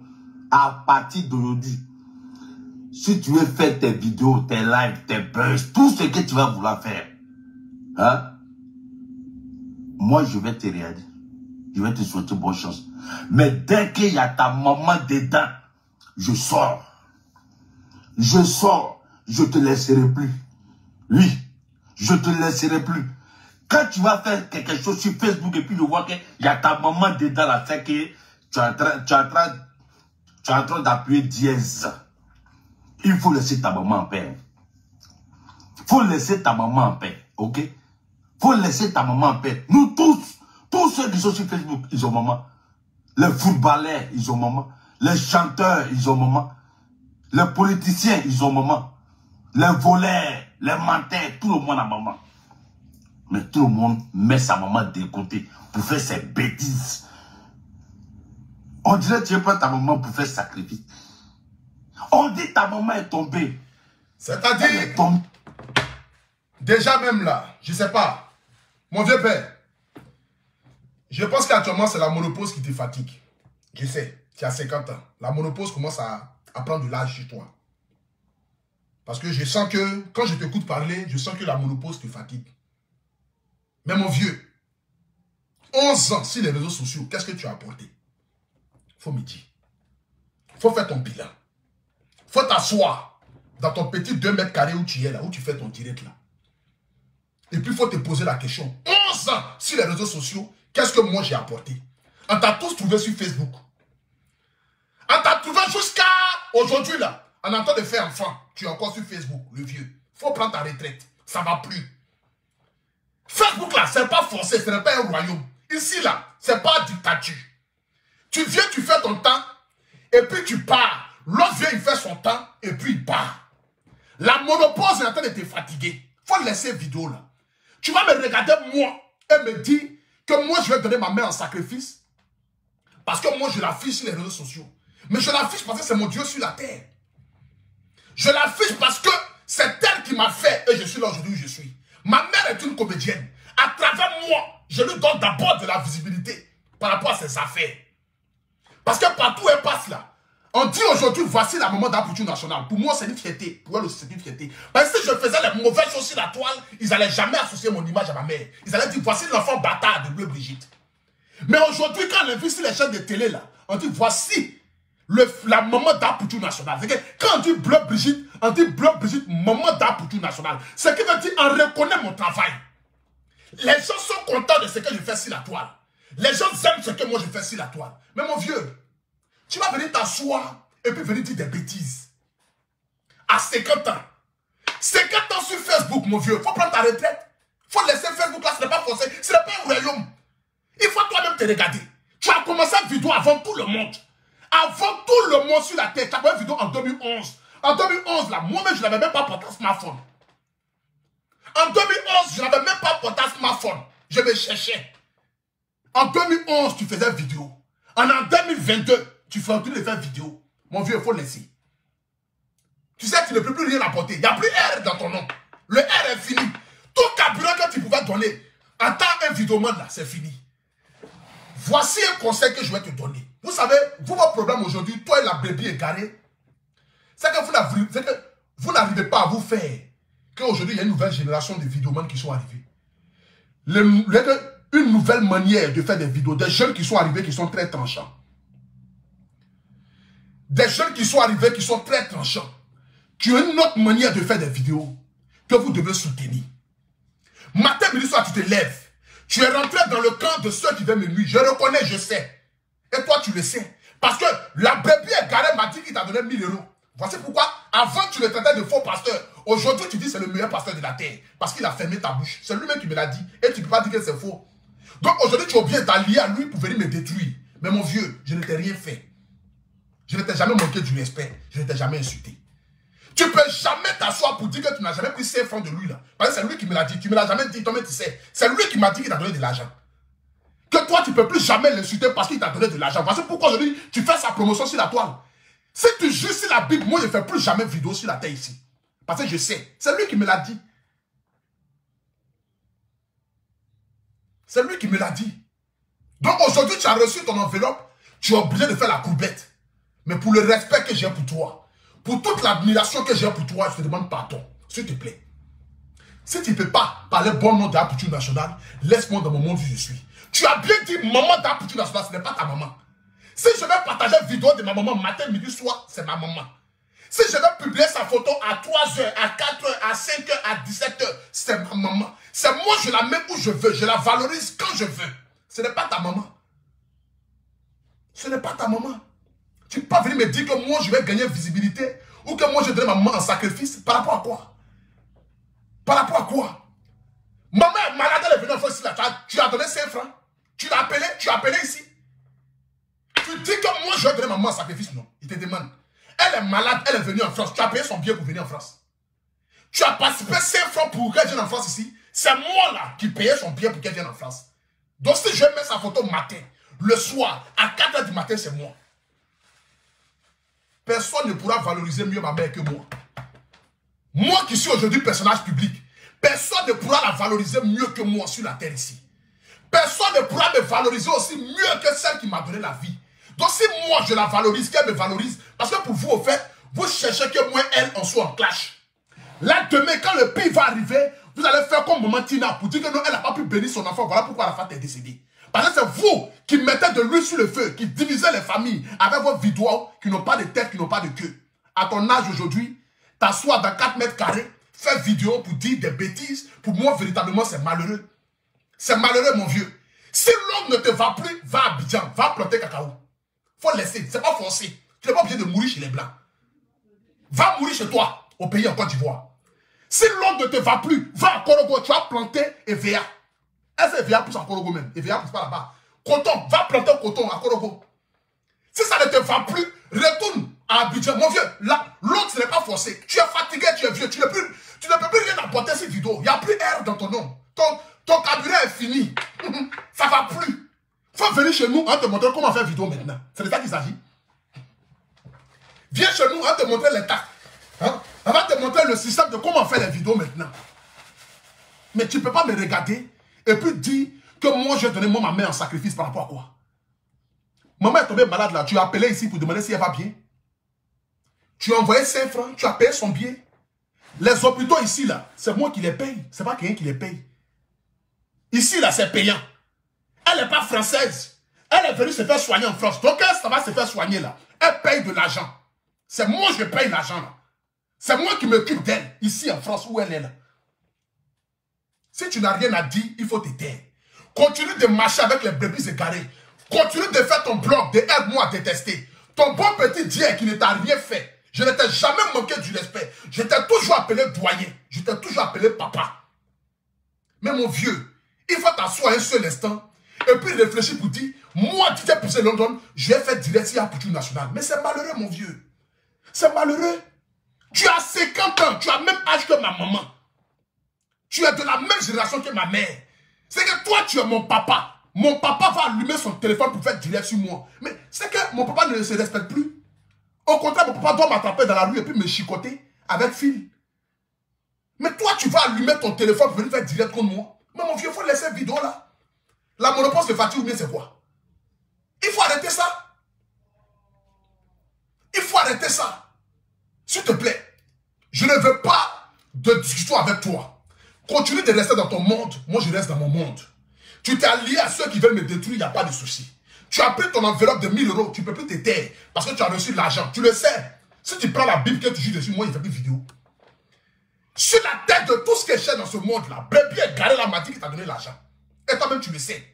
À partir d'aujourd'hui, si tu veux faire tes vidéos, tes lives, tes buzz, tout ce que tu vas vouloir faire, hein, moi je vais te regarder. Je vais te souhaiter bonne chance. Mais dès qu'il y a ta maman dedans, je sors. Je sors. Je te laisserai plus. Oui, je te laisserai plus. Quand tu vas faire quelque chose sur Facebook et puis je vois qu'il y a ta maman dedans, là, c'est que tu es en train d'appuyer dièse. Il faut laisser ta maman en paix. Il faut laisser ta maman en paix, ok? Il faut laisser ta maman en paix. Nous tous ceux qui sont sur Facebook, ils ont maman. Les footballeurs, ils ont maman. Les chanteurs, ils ont maman. Les politiciens, ils ont maman. Les voleurs, les menteurs, tout le monde a maman. Mais tout le monde met sa maman de côté pour faire ses bêtises. On dirait que tu prends ta maman pour faire sacrifice. On dit ta maman est tombée. C'est-à-dire, déjà même là, je ne sais pas, mon vieux père, je pense qu'actuellement c'est la monopause qui te fatigue. Je sais. Tu as 50 ans. La ménopause commence à prendre de l'âge chez toi. Parce que je sens que, quand je t'écoute parler, je sens que la ménopause te fatigue. Mais mon vieux, 11 ans sur les réseaux sociaux, qu'est-ce que tu as apporté? Il faut me dire. Il faut faire ton bilan. Il faut t'asseoir dans ton petit 2 mètres carrés où tu es là, où tu fais ton direct là. Et puis il faut te poser la question. 11 ans sur les réseaux sociaux, qu'est-ce que moi j'ai apporté? On t'a tous trouvé sur Facebook. On t'a trouvé jusqu'à aujourd'hui là. On est en train de faire enfant. Tu es encore sur Facebook, le vieux. Il faut prendre ta retraite. Ça ne va plus. Facebook là, ce n'est pas forcé, ce n'est pas un royaume. Ici là, ce n'est pas une dictature. Tu viens, tu fais ton temps, et puis tu pars. L'autre vient, il fait son temps, et puis il part. La monopause est en train de te fatiguer. Il faut laisser vidéo là. Tu vas me regarder moi, et me dire que moi je vais donner ma mère en sacrifice. Parce que moi je l'affiche sur les réseaux sociaux. Mais je l'affiche parce que c'est mon Dieu sur la terre. Je l'affiche parce que c'est elle qui m'a fait et je suis là aujourd'hui où je suis. Ma mère est une comédienne. À travers moi, je lui donne d'abord de la visibilité par rapport à ses affaires. Parce que partout où elle passe là, on dit aujourd'hui, voici la maman d'Apoutou National. Pour moi, c'est une fierté. Pour elle aussi, c'est une fierté. Parce que si je faisais les mauvaises choses sur la toile, ils n'allaient jamais associer mon image à ma mère. Ils allaient dire, voici l'enfant bâtard de Bleu Brigitte. Mais aujourd'hui, quand on invite sur les chaînes de télé là, on dit, voici la maman d'Apoutou National. C'est que quand on dit Bleu Brigitte, on dit Bleu Brigitte, maman d'Apoutou National. Ce qui veut dire, on reconnaît mon travail. Les gens sont contents de ce que je fais sur la toile. Les gens aiment ce que moi je fais sur la toile. Mais mon vieux, tu vas venir t'asseoir et puis venir dire des bêtises. À 50 ans. 50 ans sur Facebook, mon vieux. Il faut prendre ta retraite. Il faut laisser Facebook là, ce n'est pas forcé. Ce n'est pas un royaume. Il faut toi-même te regarder. Tu as commencé une vidéo avant tout le monde. Avant tout le monde sur la terre. Tu as fait une vidéo en 2011. En 2011, là, moi-même, je n'avais même pas porté un smartphone. En 2011, je n'avais même pas porté un smartphone. Je me cherchais. En 2011, tu faisais vidéo. En 2022, tu fais en train de faire vidéo. Mon vieux, il faut laisser. Tu sais, tu ne peux plus rien apporter. Il n'y a plus R dans ton nom. Le R est fini. Tout carburant que tu pouvais donner en tant qu'un vidéoman, là, c'est fini. Voici un conseil que je vais te donner. Vous savez, votre problème aujourd'hui, toi et la brebis égarée, c'est que vous n'arrivez pas à vous faire qu'aujourd'hui, il y a une nouvelle génération de vidéomans qui sont arrivés. Une nouvelle manière de faire des vidéos. Des jeunes qui sont arrivés, qui sont très tranchants. Des jeunes qui sont arrivés, qui sont très tranchants. Tu as une autre manière de faire des vidéos que vous devez soutenir. Matin, midi, soir, tu te lèves. Tu es rentré dans le camp de ceux qui viennent me nuire. Je reconnais, je sais. Et toi, tu le sais. Parce que la brebis égarée m'a dit qu'il t'a donné 1000 €. Voici pourquoi, avant, tu le traitais de faux pasteur. Aujourd'hui, tu dis que c'est le meilleur pasteur de la terre. Parce qu'il a fermé ta bouche. C'est lui-même qui me l'a dit. Et tu ne peux pas dire que c'est faux. Donc aujourd'hui, tu es obligé d'allier à lui pour venir me détruire. Mais mon vieux, je ne t'ai rien fait. Je ne t'ai jamais manqué du respect. Je ne t'ai jamais insulté. Tu ne peux jamais t'asseoir pour dire que tu n'as jamais pris 5 francs de lui là. Parce que c'est lui qui me l'a dit. Tu ne me l'as jamais dit, toi-même tu sais. C'est lui qui m'a dit qu'il t'a donné de l'argent. Que toi, tu ne peux plus jamais l'insulter parce qu'il t'a donné de l'argent. Voici pourquoi aujourd'hui, tu fais sa promotion sur la toile. Si tu juges sur la Bible, moi je ne fais plus jamais de vidéo sur la terre ici. Parce que je sais. C'est lui qui me l'a dit. C'est lui qui me l'a dit. Donc aujourd'hui, tu as reçu ton enveloppe. Tu es obligé de faire la courbette. Mais pour le respect que j'ai pour toi, pour toute l'admiration que j'ai pour toi, je te demande pardon. S'il te plaît. Si tu ne peux pas parler bon nom d'Apoutou National, laisse-moi dans mon monde où je suis. Tu as bien dit maman d'Apoutou National, ce n'est pas ta maman. Si je vais partager une vidéo de ma maman matin, midi, soir, c'est ma maman. Si je vais publier sa photo à 3h, à 4h, à 5h, à 17h, c'est ma maman. C'est moi, je la mets où je veux. Je la valorise quand je veux. Ce n'est pas ta maman. Ce n'est pas ta maman. Tu ne peux pas venir me dire que moi, je vais gagner visibilité ou que moi, je donne ma maman en sacrifice. Par rapport à quoi? Par rapport à quoi? Maman est malade, elle est venue en France ici. Tu lui as donné 5 francs. Tu l'as appelé ici. Tu dis que moi, je vais donner ma maman en sacrifice. Non, il te demande. Elle est malade, elle est venue en France. Tu as payé son billet pour venir en France. Tu as participé 5 francs pour qu'elle vienne en France ici. C'est moi là qui payais son billet pour qu'elle vienne en France. Donc si je mets sa photo matin, le soir, à 4h du matin, c'est moi. Personne ne pourra valoriser mieux ma mère que moi. Moi qui suis aujourd'hui personnage public, personne ne pourra la valoriser mieux que moi sur la terre ici. Personne ne pourra me valoriser aussi mieux que celle qui m'a donné la vie. Donc si moi je la valorise, qu'elle me valorise, parce que pour vous, au fait, vous cherchez que moi, elle, on soit en clash. Là, demain, quand le pire va arriver, vous allez faire comme maman Tina pour dire que non, elle n'a pas pu bénir son enfant. Voilà pourquoi la femme est décédée. Parce que c'est vous qui mettez de l'huile sur le feu, qui divisez les familles avec vos vidéos qui n'ont pas de tête, qui n'ont pas de queue. À ton âge aujourd'hui, t'assois dans 4 mètres carrés, fais vidéo pour dire des bêtises. Pour moi, véritablement, c'est malheureux. C'est malheureux, mon vieux. Si l'homme ne te va plus, va à Abidjan, va planter cacao. Faut laisser, c'est pas forcé. Tu n'es pas obligé de mourir chez les Blancs. Va mourir chez toi, au pays en Côte d'Ivoire. Si l'homme ne te va plus, va à Korogo, tu vas planter EVA. Est-ce que EVA pousse en Korogo même? EVA pousse pas là-bas. Coton, va planter coton à Korogo. Si ça ne te va plus, retourne à Abidjan. Mon vieux, là, l'autre, ce n'est pas forcé. Tu es fatigué, tu es vieux, tu ne peux plus rien apporter cette vidéo. Il n'y a plus air dans ton nom. Ton carburant est fini. Ça ne va plus. Il faut venir chez nous, on va te montrer comment faire vidéo maintenant. C'est de ça qu'il s'agit. Viens chez nous, on va te montrer les tas. Hein? On va te montrer le système de comment faire les vidéos maintenant. Mais tu ne peux pas me regarder et puis dire que moi, je vais donner ma mère en sacrifice par rapport à quoi? Maman est tombée malade là. Tu as appelé ici pour demander si elle va bien. Tu as envoyé 5 francs, tu as payé son billet. Les hôpitaux ici là, c'est moi qui les paye. C'est pas quelqu'un qui les paye. Ici là, c'est payant. Elle n'est pas française. Elle est venue se faire soigner en France. Donc elle, ça va se faire soigner là. Elle paye de l'argent. C'est moi qui paye l'argent là. C'est moi qui m'occupe d'elle, ici en France, où elle est là. Si tu n'as rien à dire, il faut te taire. Continue de marcher avec les brebis égarées. Continue de faire ton blog, de aide-moi à détester. Ton bon petit Dieu qui ne t'a rien fait. Je ne t'ai jamais manqué du respect. Je t'ai toujours appelé doyen. Je t'ai toujours appelé papa. Mais mon vieux, il faut t'asseoir un seul instant et puis réfléchir pour dire, moi, tu t'es poussé London, je vais faire direct ici à Poutou National. Mais c'est malheureux, mon vieux. C'est malheureux. Tu as 50 ans, tu as le même âge que ma maman. Tu es de la même génération que ma mère. C'est que toi, tu es mon papa. Mon papa va allumer son téléphone pour faire direct sur moi. Mais c'est que mon papa ne se respecte plus. Au contraire, mon papa doit m'attraper dans la rue et puis me chicoter avec fil. Mais toi, tu vas allumer ton téléphone pour venir faire direct contre moi. Mais mon vieux, il faut laisser cette vidéo là. La monopole de fatigue ou bien c'est quoi? Il faut arrêter ça. Il faut arrêter ça. S'il te plaît, je ne veux pas de discussion avec toi. Continue de rester dans ton monde. Moi, je reste dans mon monde. Tu t'es allié à ceux qui veulent me détruire, il n'y a pas de souci. Tu as pris ton enveloppe de 1000 €, tu ne peux plus te taire parce que tu as reçu l'argent. Tu le sais. Si tu prends la Bible que tu joues dessus, moi, il ne fait plus de vidéo. Sur la tête de tout ce qui est cher dans ce monde-là, bébé Garé la m'a dit qui t'a donné l'argent. Et toi-même, tu le sais.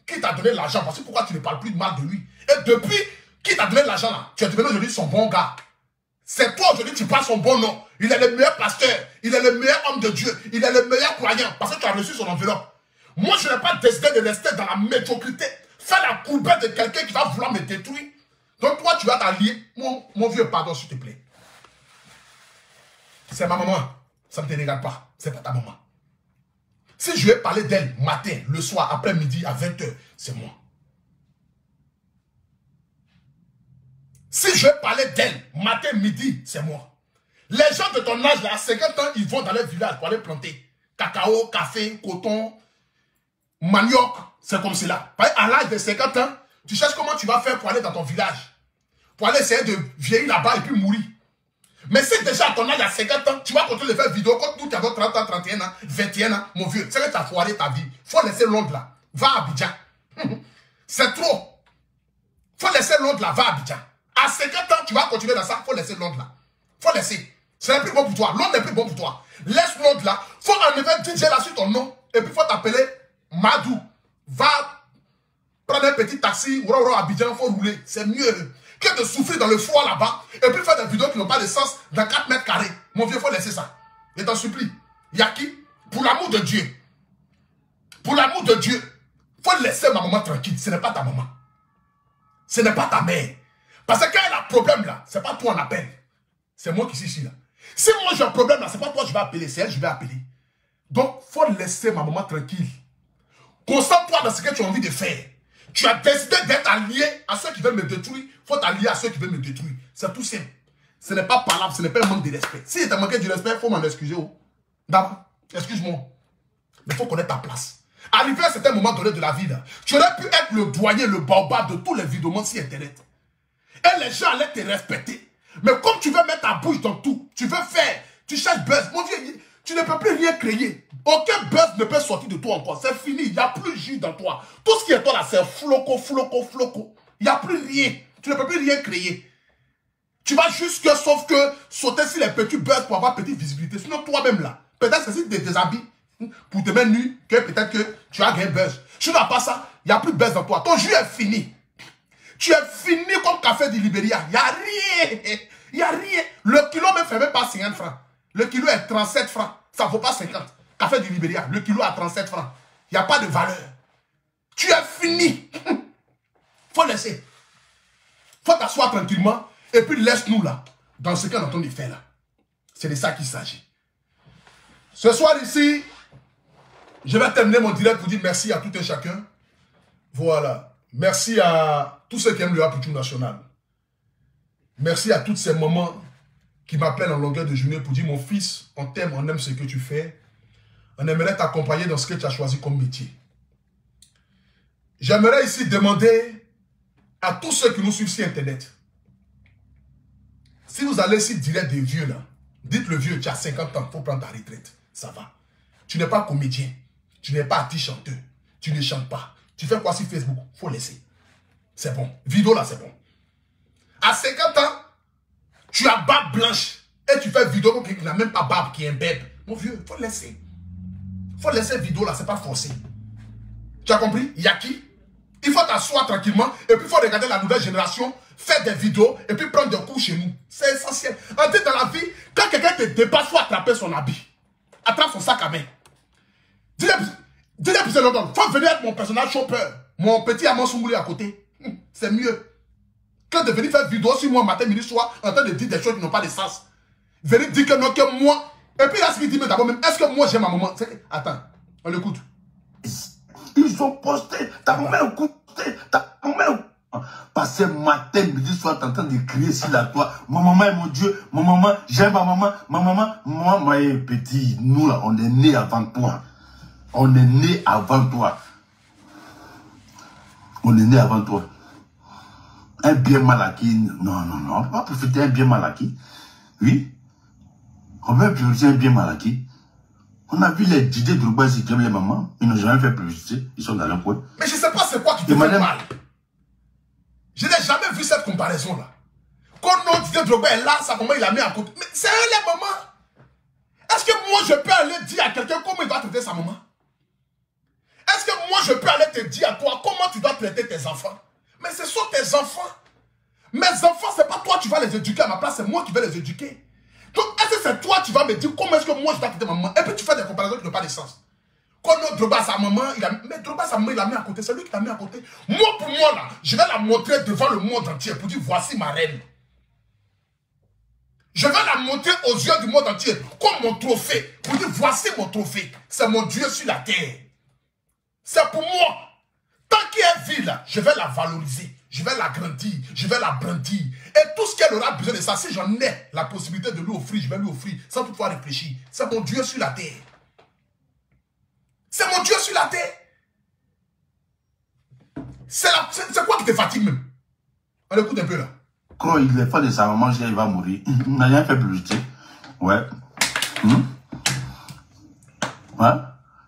Qui t'a donné l'argent? Parce que pourquoi tu ne parles plus de mal de lui? Et depuis qui t'a donné l'argent là, tu es devenu aujourd'hui son bon gars. C'est toi aujourd'hui, tu parles son bon nom. Il est le meilleur pasteur. Il est le meilleur homme de Dieu. Il est le meilleur croyant. Parce que tu as reçu son enveloppe. Moi, je n'ai pas décidé de rester dans la médiocrité. Faire la courbette de quelqu'un qui va vouloir me détruire. Donc toi, tu vas t'allier. Mon vieux, pardon, s'il te plaît. C'est ma maman. Ça ne te regarde pas. C'est pas ta maman. Si je vais parler d'elle matin, le soir, après-midi, à 20 h, c'est moi. Si je vais parler d'elle matin, midi, c'est moi. Les gens de ton âge, là, à 50 ans, ils vont dans les villages pour aller planter. Cacao, café, coton, manioc, c'est comme cela. À l'âge de 50 ans, tu cherches comment tu vas faire pour aller dans ton village. Pour aller essayer de vieillir là-bas et puis mourir. Mais si déjà à ton âge, à 50 ans, tu vas continuer de faire vidéo quand nous, tu as 30 ans, 31 ans, 21 ans, mon vieux, c'est que tu as foiré ta vie. Il faut laisser Londres là. Va à Abidjan. C'est trop. Il faut laisser Londres là, va à Abidjan. À 50 ans, tu vas continuer dans ça, il faut laisser Londres là. Il faut laisser. Ce n'est plus bon pour toi. Londres n'est plus bon pour toi. Laisse Londres là. Il faut enlever DJ là sur ton nom. Et puis il faut t'appeler Madou. Va prendre un petit taxi, à Abidjan, il faut rouler. C'est mieux que de souffrir dans le froid là-bas. Et puis faire des vidéos qui n'ont pas de sens dans 4 mètres carrés. Mon vieux, il faut laisser ça. Je t'en supplie. Il y a qui? Pour l'amour de Dieu. Pour l'amour de Dieu. Il faut laisser ma maman tranquille. Ce n'est pas ta maman. Ce n'est pas ta mère. Parce que quand elle a un problème là, ce n'est pas toi on appelle. C'est moi qui suis ici là. Si moi j'ai un problème là, ce n'est pas toi que je vais appeler, c'est elle que je vais appeler. Donc, il faut laisser ma maman tranquille. Concentre-toi dans ce que tu as envie de faire. Tu as décidé d'être allié à ceux qui veulent me détruire. Il faut t'allier à ceux qui veulent me détruire. C'est tout simple. Ce n'est pas parlable, ce n'est pas un manque de respect. Si tu as manqué du respect, il faut m'en excuser. Oh. D'abord, excuse-moi. Mais il faut connaître ta place. Arrivé à un certain moment donné de la vie, là, tu aurais pu être le doyen, le baobab de tous les vidéos sur Internet. Et les gens allaient te respecter. Mais comme tu veux mettre ta bouche dans tout, tu veux faire, tu cherches buzz. Mon Dieu, tu ne peux plus rien créer. Aucun buzz ne peut sortir de toi encore. C'est fini. Il n'y a plus de jus dans toi. Tout ce qui est toi là, c'est floco, floco, floco. Il n'y a plus rien. Tu ne peux plus rien créer. Tu vas juste que, sauf que, sauter sur les petits buzz pour avoir petite visibilité. Sinon, toi-même là, peut-être que si tu te déshabilles pour te mettre nu, que peut-être que tu as gagné buzz. Si tu n'as pas ça, il n'y a plus de buzz dans toi. Ton jus est fini. Tu es fini comme café du Libéria. Il n'y a rien. Il n'y a rien. Le kilo ne fait même pas 50 francs. Le kilo est 37 francs. Ça ne vaut pas 50. Café du Libéria, le kilo à 37 francs. Il n'y a pas de valeur. Tu es fini. Faut laisser. Faut t'asseoir tranquillement et puis laisse-nous là, dans ce qu'on est en train de faire là. C'est de ça qu'il s'agit. Ce soir ici, je vais terminer mon direct pour dire merci à tout et chacun. Voilà. Merci à tous ceux qui aiment le Apoutou National. Merci à toutes ces mamans qui m'appellent en longueur de journée pour dire mon fils, on t'aime, on aime ce que tu fais. On aimerait t'accompagner dans ce que tu as choisi comme métier. J'aimerais ici demander à tous ceux qui nous suivent sur Internet. Si vous allez ici direct des vieux là, dites le vieux, tu as 50 ans, il faut prendre ta retraite. Ça va. Tu n'es pas comédien. Tu n'es pas artiste chanteur. Tu ne chantes pas. Tu fais quoi sur Facebook? Il faut laisser. C'est bon. Vidéo là, c'est bon. À 50 ans, tu as barbe blanche et tu fais vidéo qui n'a même pas barbe, qui est un bébé. Mon vieux, il faut laisser. Il faut laisser vidéo là, c'est pas forcé. Tu as compris? Il y a qui? Il faut t'asseoir tranquillement et puis il faut regarder la nouvelle génération, faire des vidéos et puis prendre des cours chez nous. C'est essentiel. On dit dans la vie, quand quelqu'un te dépasse, il faut attraper son habit. Attrape son sac à main. Dis-le plus longtemps. Il faut venir être mon personnage chopper. Mon petit amant Soumoulé à côté. C'est mieux. Que de venir faire vidéo sur moi matin, midi, soir, en train de dire des choses qui n'ont pas de sens. Venir dire que non, que moi. Et puis là, ce qu'il dit, mais d'abord même, est-ce que moi j'ai ma maman? Attends, on l'écoute. Ils ont posté, ta maman écouté, ta maman. Parce que matin, midi, soir, t'es en train de crier sur la toit. Mon maman est mon Dieu, mon maman, j'aime ma maman, moi, petit, nous là, on est nés avant toi. On est nés avant toi. On est nés avant toi. Un bien mal acquis, non, on va pas profiter un bien mal acquis. Oui. On va profiter un bien mal acquis. On a vu les Didier Drogba qui aiment les mamans. Ils n'ont jamais fait publicité. Ils sont dans leur coin. Mais je ne sais pas c'est quoi qui te fait mal. Je n'ai jamais vu cette comparaison-là. Quand notre Didier Drogba est là, sa maman, il l'a mis à côté. Mais c'est elle, les mamans. Est-ce que moi, je peux aller dire à quelqu'un comment il doit traiter sa maman? Est-ce que moi, je peux aller te dire à toi comment tu dois traiter tes enfants? Mais ce sont tes enfants. Mes enfants, ce n'est pas toi qui vas les éduquer à ma place, c'est moi qui vais les éduquer. Donc, est-ce que c'est toi qui vas me dire comment est-ce que moi je dois traiter ma maman? Et puis tu fais des comparaisons qui n'ont pas de sens. Quand notre Drogba, sa maman, mais Drogba, sa maman, il l'a mis à côté. C'est lui qui l'a mis à côté. Moi, pour moi, là, je vais la montrer devant le monde entier pour dire voici ma reine. Je vais la montrer aux yeux du monde entier comme mon trophée. Pour dire voici mon trophée. C'est mon Dieu sur la terre. C'est pour moi. Tant qu'elle vit là, je vais la valoriser. Je vais l'agrandir, je vais la brandir. Et tout ce qu'elle aura besoin de ça, si j'en ai la possibilité de lui offrir, je vais lui offrir sans toutefois réfléchir. C'est mon Dieu sur la terre. C'est mon Dieu sur la terre. C'est quoi qui te fatigue même? On écoute un peu là. Quand il est fan de sa maman, il va mourir. Il n'a rien fait publicité. Ouais. Ouais.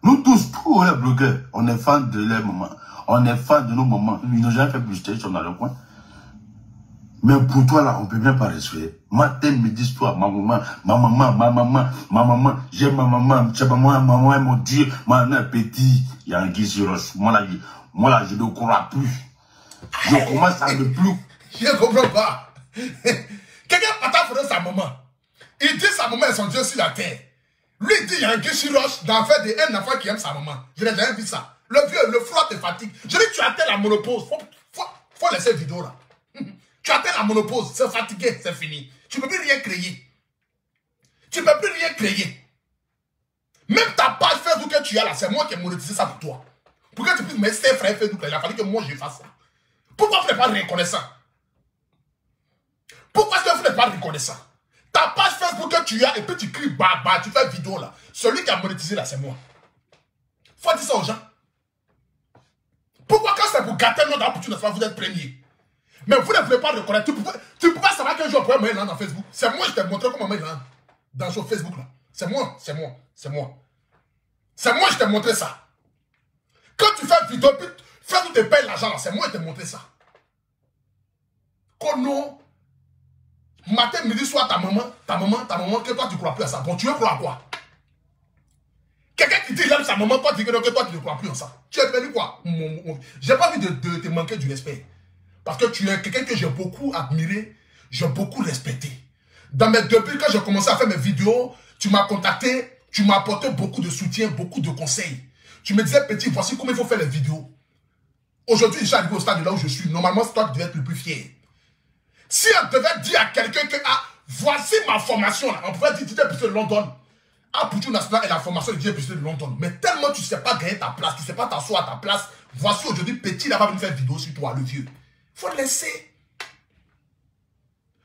Nous tous les blogueurs, on est fans de leur maman. On est fans de nos mamans. Ils n'ont jamais fait publicité, ils sont dans le coin. Mais pour toi, là, on ne peut même pas respirer. Matin, midi, soir, ma maman, j'aime ma maman, maman est mon Dieu, maman est petit. Il y a un guise sur roche. Moi, là, je ne crois plus. Je commence à ne plus. Je ne comprends pas. Quelqu'un attend pour sa maman. Il dit sa maman est son Dieu sur la terre. Lui, il dit il y a un guise sur roche dans fait d'un enfant qui aime sa maman. Je n'ai jamais vu ça. Le vieux, le froid te fatigue. Je dis, tu atteins la monopause. Faut laisser vidéo là. Tu atteins la monopause. C'est fatigué, c'est fini. Tu ne peux plus rien créer. Tu ne peux plus rien créer. Même ta page Facebook que tu as là, c'est moi qui ai monétisé ça pour toi. Pour que tu puisses mettre tes frères Facebook là, il a fallu que moi je fasse ça. Pourquoi vous n'êtes pas reconnaissant? Pourquoi est-ce que vous n'êtes pas reconnaissant? Ta page Facebook que tu as et puis tu cries bah, tu fais vidéo là. Celui qui a monétisé là, c'est moi. Faut dire ça aux gens. Pourquoi quand c'est pour gâter notre opportunité, vous êtes premier? Mais vous ne voulez pas reconnaître. Tu ne peux pas savoir qu'un jour, on pourrait dans Facebook. C'est moi qui t'ai montré comment mettre dans son Facebook là. C'est moi. C'est moi qui t'ai montré ça. Quand tu fais une vidéo, fais où tu payes l'argent, c'est moi qui t'ai montré ça. Kono, matin, midi, soir, ta maman, que toi tu ne crois plus à ça. Bon, tu veux croire à quoi? Quelqu'un qui dit qu'il aime sa maman, toi tu dis que toi tu ne crois plus en ça. Tu es devenu quoi? J'ai pas envie de te manquer du respect. Parce que tu es quelqu'un que j'ai beaucoup admiré, j'ai beaucoup respecté. Depuis que j'ai commencé à faire mes vidéos, tu m'as contacté, tu m'as apporté beaucoup de soutien, beaucoup de conseils. Tu me disais, petit, voici comment il faut faire les vidéos. Aujourd'hui, je suis arrivé au stade de là où je suis. Normalement, c'est toi qui devais être le plus fier. Si on devait dire à quelqu'un que, ah, voici ma formation, là, on pouvait dire, tu t'es plus de London. Ah, Poutou National est la formation de Dieu plus de London. Mais tellement tu ne sais pas gagner ta place, tu ne sais pas t'asseoir à ta place. Voici aujourd'hui, petit, là, va venir faire une vidéo sur toi, le vieux. Faut le laisser.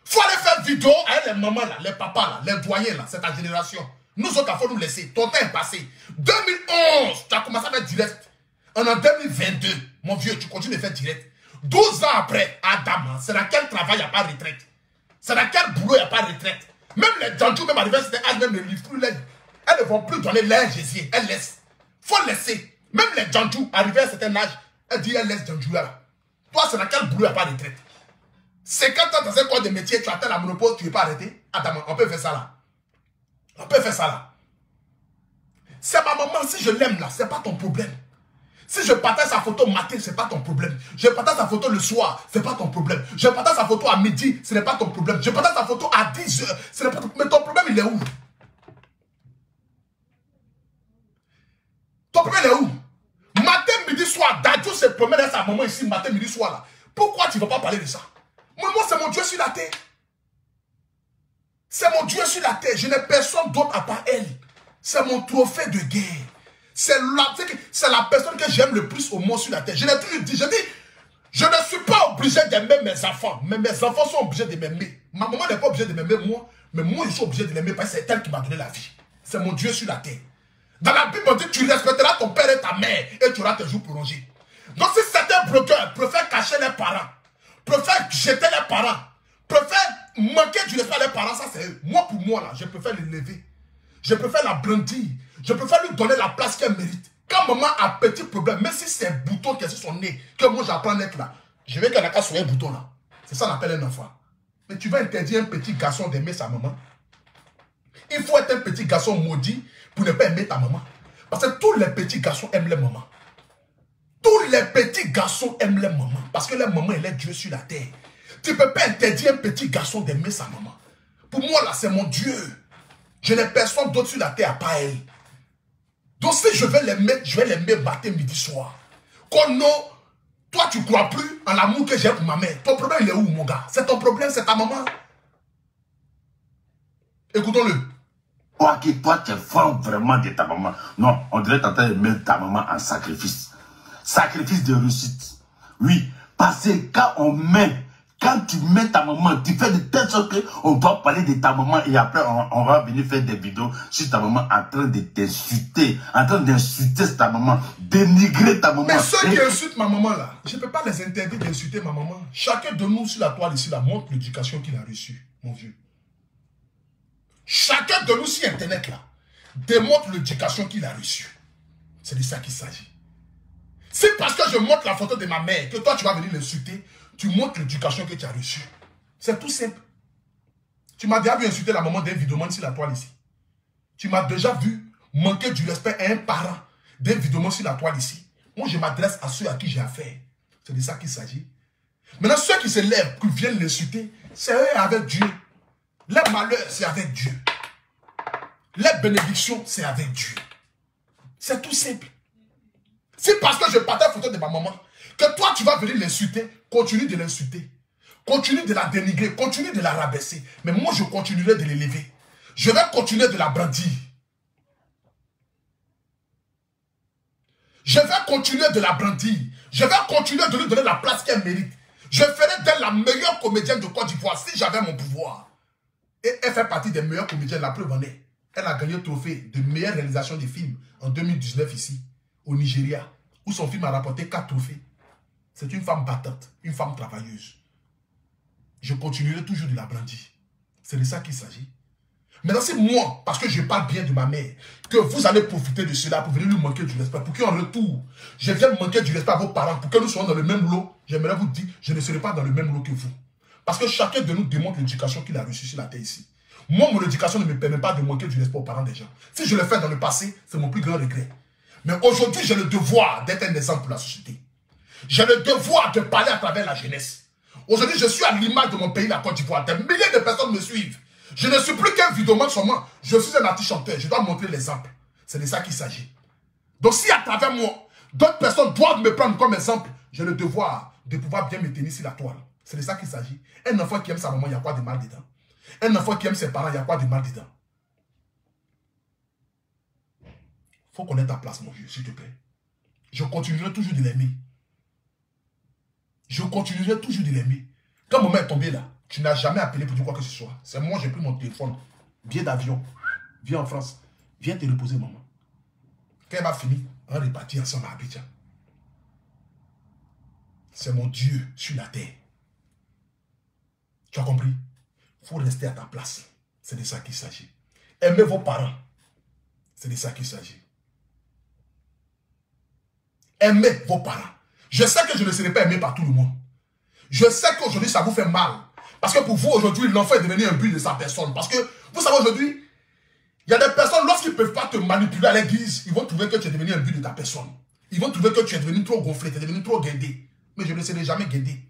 Faut aller faire vidéo avec les mamans là, les papas là, les doyens là, c'est ta génération. Nous autres, il faut nous laisser. Ton temps est passé. 2011, tu as commencé à faire direct. En 2022, mon vieux, tu continues de faire direct. 12 ans après, Adam, c'est dans quel travail il n'y a pas de retraite? C'est dans quel boulot il n'y a pas de retraite? Même les Djandjou, même arrivés à cet âge, même ne livrent plus l'aide. Elles ne vont plus donner l'air Jésus. Elles laissent. Faut laisser. Même les Djandjou, arrivés à un certain âge, elles disent elles laissent Djandjou là. Toi, c'est dans quel boulot il n'y a pas de retraite? 50 ans dans un corps de métier, tu atteins la monopole, tu ne veux pas arrêter? Attends, on peut faire ça là. On peut faire ça là. C'est ma maman, si je l'aime là, c'est pas ton problème. Si je partage sa photo matin, c'est pas ton problème. Je partage sa photo le soir, c'est pas ton problème. Je partage sa photo à midi, ce n'est pas ton problème. Je partage sa photo à 10 h, ce n'est pas ton problème. Mais ton problème, il est où? Ton problème, il est où? Matin, midi, soir, Dadju se promène avec sa maman ici, matin, midi, soir là. Pourquoi tu ne veux pas parler de ça? Moi, c'est mon Dieu sur la terre. C'est mon Dieu sur la terre. Je n'ai personne d'autre à part elle. C'est mon trophée de guerre. C'est la personne que j'aime le plus au monde sur la terre. Je l'ai toujours dit. Je ne suis pas obligé d'aimer mes enfants. Mais mes enfants sont obligés de m'aimer. Ma maman n'est pas obligée de m'aimer moi. Mais moi, je suis obligé de l'aimer parce que c'est elle qui m'a donné la vie. C'est mon Dieu sur la terre. Dans la Bible, on dit tu respecteras ton père et ta mère et tu auras tes jours prolongés. Donc si certains bloqueurs préfèrent cacher les parents, préfèrent jeter les parents, préfèrent manquer du respect à les parents, ça c'est eux. Moi, pour moi, là, je préfère les lever. Je préfère la brandir. Je préfère lui donner la place qu'elle mérite. Quand maman a petit problème, même si c'est un bouton qui est sur son nez, que moi j'apprends à être là, je vais qu'elle n'a qu'à soigner un bouton là. C'est ça qu'on appelle un enfant. Mais tu vas interdire un petit garçon d'aimer sa maman. Il faut être un petit garçon maudit pour ne pas aimer ta maman. Parce que tous les petits garçons aiment les mamans. Tous les petits garçons aiment les mamans. Parce que les mamans, elle est Dieu sur la terre. Tu ne peux pas interdire un petit garçon d'aimer sa maman. Pour moi, là, c'est mon Dieu. Je n'ai personne d'autre sur la terre à part elle. Donc, si je vais l'aimer matin, midi, soir. Quand non, toi, tu ne crois plus en l'amour que j'ai pour ma mère. Ton problème, il est où, mon gars? C'est ton problème, c'est ta maman. Écoutons-le. Toi, tu es fan vraiment de ta maman. Non, on dirait que tu es en train de mettre ta maman en sacrifice. Sacrifice de réussite. Oui, parce que quand tu mets ta maman, tu fais de telle sorte qu'on doit parler de ta maman et après on va venir faire des vidéos sur ta maman en train de t'insulter, en train d'insulter ta maman, dénigrer ta maman. Mais ceux qui insultent ma maman là, je ne peux pas les interdire d'insulter ma maman. Chacun de nous sur la toile ici là montre l'éducation qu'il a reçue, mon vieux. Chacun de nous sur internet là démontre l'éducation qu'il a reçue. C'est de ça qu'il s'agit. C'est parce que je montre la photo de ma mère que toi tu vas venir l'insulter. Tu montres l'éducation que tu as reçue. C'est tout simple. Tu m'as déjà vu insulter la maman d'un vidéoman sur la toile ici. Tu m'as déjà vu manquer du respect à un parent d'un vidéoman sur la toile ici. Moi, je m'adresse à ceux à qui j'ai affaire. C'est de ça qu'il s'agit. Maintenant, ceux qui se lèvent, qui viennent l'insulter, c'est eux avec Dieu. Les malheurs, c'est avec Dieu. Les bénédictions, c'est avec Dieu. C'est tout simple. C'est parce que je partage la photo de ma maman que toi, tu vas venir l'insulter. Continue de l'insulter. Continue de la dénigrer. Continue de la rabaisser. Mais moi, je continuerai de l'élever. Je vais continuer de la brandir. Je vais continuer de la brandir. Je vais continuer de lui donner la place qu'elle mérite. Je ferai d'elle la meilleure comédienne de Côte d'Ivoire si j'avais mon pouvoir. Et elle fait partie des meilleures comédiennes. La preuve en est. Elle a gagné le trophée de meilleure réalisation des films en 2019 ici, au Nigeria, où son film a rapporté 4 trophées. C'est une femme battante, une femme travailleuse. je continuerai toujours de la brandir. C'est de ça qu'il s'agit. Maintenant, c'est moi, parce que je parle bien de ma mère, que vous allez profiter de cela pour venir lui manquer du respect, pour qu'en retour, je vienne manquer du respect à vos parents, pour que nous soyons dans le même lot, j'aimerais vous dire, je ne serai pas dans le même lot que vous. Parce que chacun de nous démontre l'éducation qu'il a reçue sur la terre ici. Moi, mon éducation ne me permet pas de manquer du respect aux parents des gens. Si je l'ai fait dans le passé, c'est mon plus grand regret. Mais aujourd'hui, j'ai le devoir d'être un exemple pour la société. J'ai le devoir de parler à travers la jeunesse. Aujourd'hui, je suis à l'image de mon pays, la Côte d'Ivoire. Des milliers de personnes me suivent. Je ne suis plus qu'un vidéoman seulement. Je suis un artiste chanteur. Je dois montrer l'exemple. C'est de ça qu'il s'agit. Donc si à travers moi, d'autres personnes doivent me prendre comme exemple, j'ai le devoir de pouvoir bien me tenir sur la toile. C'est de ça qu'il s'agit. Un enfant qui aime sa maman, il y a quoi de mal dedans? Un enfant qui aime ses parents, il y a quoi de mal dedans? Il faut connaître ta place, mon vieux, s'il te plaît. Je continuerai toujours de l'aimer. Je continuerai toujours de l'aimer. Quand maman est tombée là, tu n'as jamais appelé pour dire quoi que ce soit. C'est moi, j'ai pris mon téléphone, billet d'avion, viens en France, viens te reposer, maman. Quand elle va finir, on repartit ensemble à Abidjan. C'est mon Dieu sur la terre. Tu as compris? Il faut rester à ta place. C'est de ça qu'il s'agit. Aimez vos parents. C'est de ça qu'il s'agit. Aimez vos parents. Je sais que je ne serai pas aimé par tout le monde. Je sais qu'aujourd'hui, ça vous fait mal. Parce que pour vous, aujourd'hui, l'enfant est devenu un but de sa personne. Parce que, vous savez, aujourd'hui, il y a des personnes, lorsqu'ils ne peuvent pas te manipuler à l'église, ils vont trouver que tu es devenu un but de ta personne. Ils vont trouver que tu es devenu trop gonflé, tu es devenu trop guindé. Mais je ne serai jamais guindé.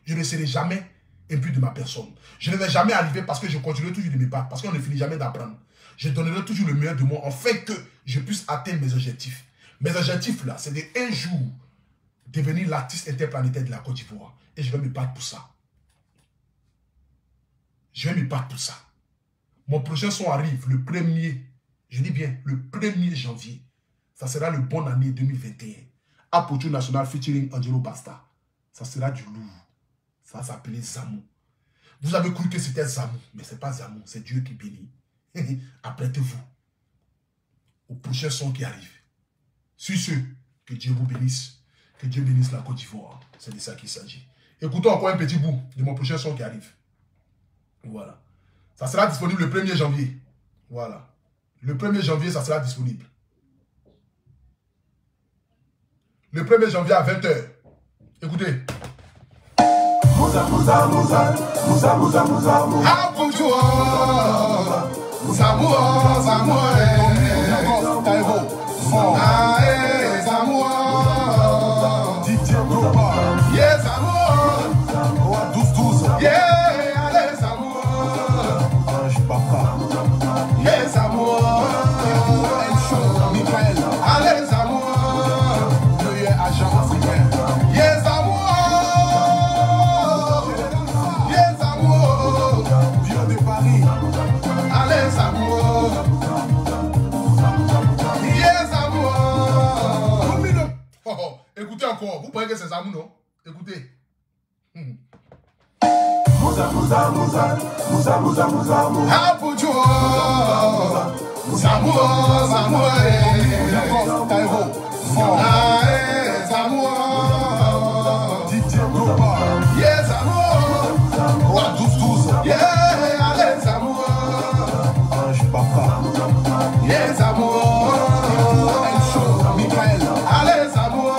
Je ne serai jamais un but de ma personne. Je ne vais jamais arriver parce que je continuerai toujours de me battre. Parce qu'on ne finit jamais d'apprendre. Je donnerai toujours le meilleur de moi, afin que je puisse atteindre mes objectifs. Mes objectifs là, c'est d'un jour devenir l'artiste interplanétaire de la Côte d'Ivoire. Et je vais me battre pour ça. Je vais me battre pour ça. Mon prochain son arrive le 1er, je dis bien le 1er janvier. Ça sera le bon année 2021. Apothieu National featuring Angelo Basta. Ça sera du lourd. Ça s'appelait Zamou. Vous avez cru que c'était Zamou, mais ce n'est pas Zamou, c'est Dieu qui bénit. Apprêtez-vous au prochain son qui arrive. Sur ce, que Dieu vous bénisse. Que Dieu bénisse la Côte d'Ivoire. C'est de ça qu'il s'agit. Écoutons encore un petit bout de mon prochain son qui arrive. Voilà. Ça sera disponible le 1er janvier. Voilà. Le 1er janvier, ça sera disponible. Le 1er janvier à 20 h. Écoutez. Moussa, Moussa, Moussa, Moussa, Moussa, Moussa, Moussa. Ah, bonjour. Moussa, Moussa, Yes, amour. 12-12. Yeah, allez, amour. Ange papa. Yes, amour. Encho, Michael. Allez, amour. Dieu agent africain. Yes, amour. Yes, amour. Vieux de Paris. Allez, amour. Yes, amour. Oh, écoutez encore. Vous croyez que c'est amour, non? Écoutez. Moussa, Moussa, Moussa, Moussa, Moussa, Moussa, Moussa. Ah, Pouchou. Moussa, Moussa, Moussa. Yes, amour. 12-12. Yeah, allez, amour. Ange papa. Yes, amour. Encho, Michael. Allez, amour.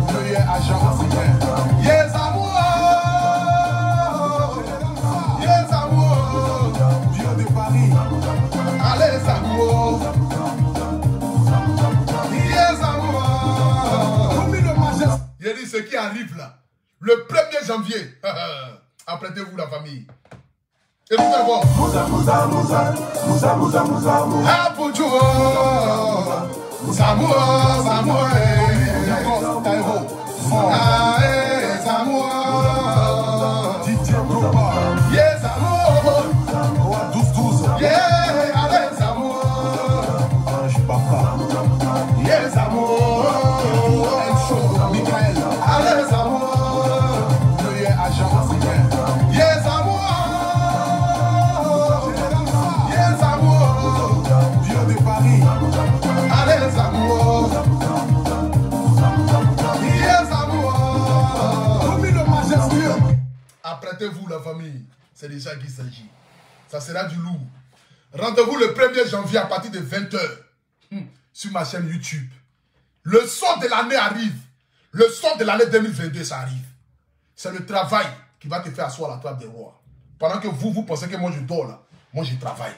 Dieu agent africain. Yes, amour. Yes, amour. Vieux de Paris. Allez, amour. Yes, amour. Il a dit ce qui arrive là. Le 1er janvier. Apprêtez-vous la famille. Écoutez encore. Moussa, Moussa, Moussa. Moussa, Moussa, Moussa, Moussa. Ah, Pouchou. Moussa, Moussa, Moussa. Yes, amour. 12-12. Yeah, allez, amour. Ange papa. Yes, amour. Encho, Michael. Allez, amour. Dieu agent africain. Yes, amour. Yes, amour. Vieux de Paris. Allez, amour. Yes, amour. Mettez-vous la famille. C'est de ça qu'il s'agit. Ça sera du lourd. Rendez-vous le 1er janvier à partir de 20 h sur ma chaîne YouTube. Le son de l'année arrive. Le son de l'année 2022, ça arrive. C'est le travail qui va te faire asseoir à la table des rois. Pendant que vous pensez que moi je dors là. Moi je travaille.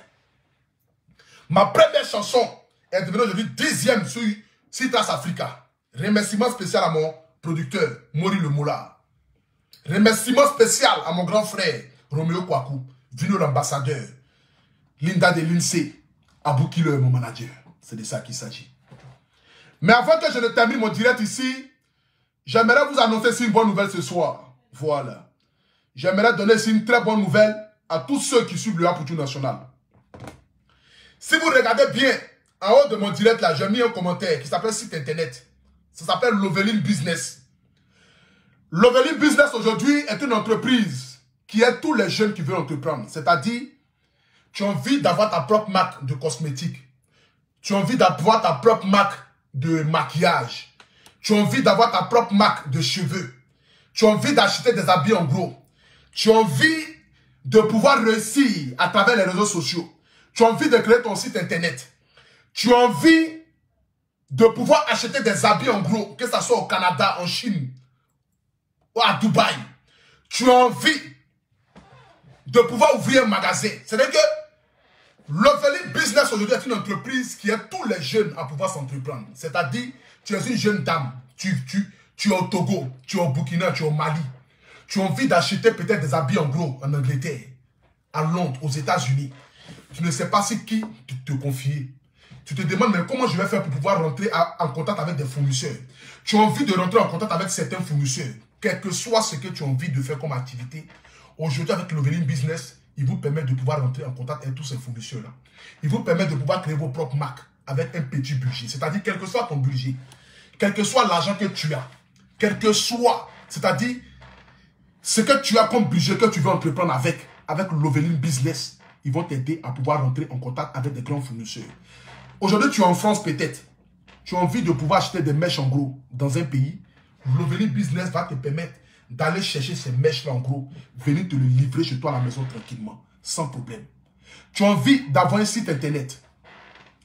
Ma première chanson est devenue aujourd'hui 10e sur Citas Africa. Remerciement spécial à mon producteur, Mori Le Moula. Remerciement spécial à mon grand frère, Roméo Kwaku, Vino l'ambassadeur, Linda de l'INSEE, Abou Killer, mon manager. C'est de ça qu'il s'agit. Mais avant que je ne termine mon direct ici, j'aimerais vous annoncer une bonne nouvelle ce soir. Voilà. J'aimerais donner une très bonne nouvelle à tous ceux qui suivent le Apoutou National. Si vous regardez bien, en haut de mon direct là, j'ai mis un commentaire qui s'appelle site internet. Ça s'appelle Loveline Business. Loveline Business aujourd'hui est une entreprise qui aide tous les jeunes qui veulent entreprendre. C'est-à-dire, tu as envie d'avoir ta propre marque de cosmétiques. Tu as envie d'avoir ta propre marque de maquillage. Tu as envie d'avoir ta propre marque de cheveux. Tu as envie d'acheter des habits en gros. Tu as envie de pouvoir réussir à travers les réseaux sociaux. Tu as envie de créer ton site internet. Tu as envie de pouvoir acheter des habits en gros, que ce soit au Canada, en Chine ou à Dubaï. Tu as envie de pouvoir ouvrir un magasin. C'est-à-dire que Loveline Business aujourd'hui est une entreprise qui aide tous les jeunes à pouvoir s'entreprendre. C'est-à-dire, tu es une jeune dame, tu es au Togo, tu es au Burkina, tu es au Mali. Tu as envie d'acheter peut-être des habits en gros en Angleterre, à Londres, aux États-Unis. Tu ne sais pas c'est qui te confier. Tu te demandes, mais comment je vais faire pour pouvoir rentrer en contact avec des fournisseurs? Tu as envie de rentrer en contact avec certains fournisseurs, quel que soit ce que tu as envie de faire comme activité. Aujourd'hui, avec Loveline Business, il vous permet de pouvoir rentrer en contact avec tous ces fournisseurs-là. Il vous permet de pouvoir créer vos propres marques avec un petit budget. C'est-à-dire, quel que soit ton budget, quel que soit l'argent que tu as, quel que soit, c'est-à-dire, ce que tu as comme budget que tu veux entreprendre avec Loveline Business, ils vont t'aider à pouvoir rentrer en contact avec des grands fournisseurs. Aujourd'hui, tu es en France peut-être. Tu as envie de pouvoir acheter des mèches en gros dans un pays. Loveline Business va te permettre d'aller chercher ces mèches-là en gros, venir te le livrer chez toi à la maison tranquillement, sans problème. Tu as envie d'avoir un site internet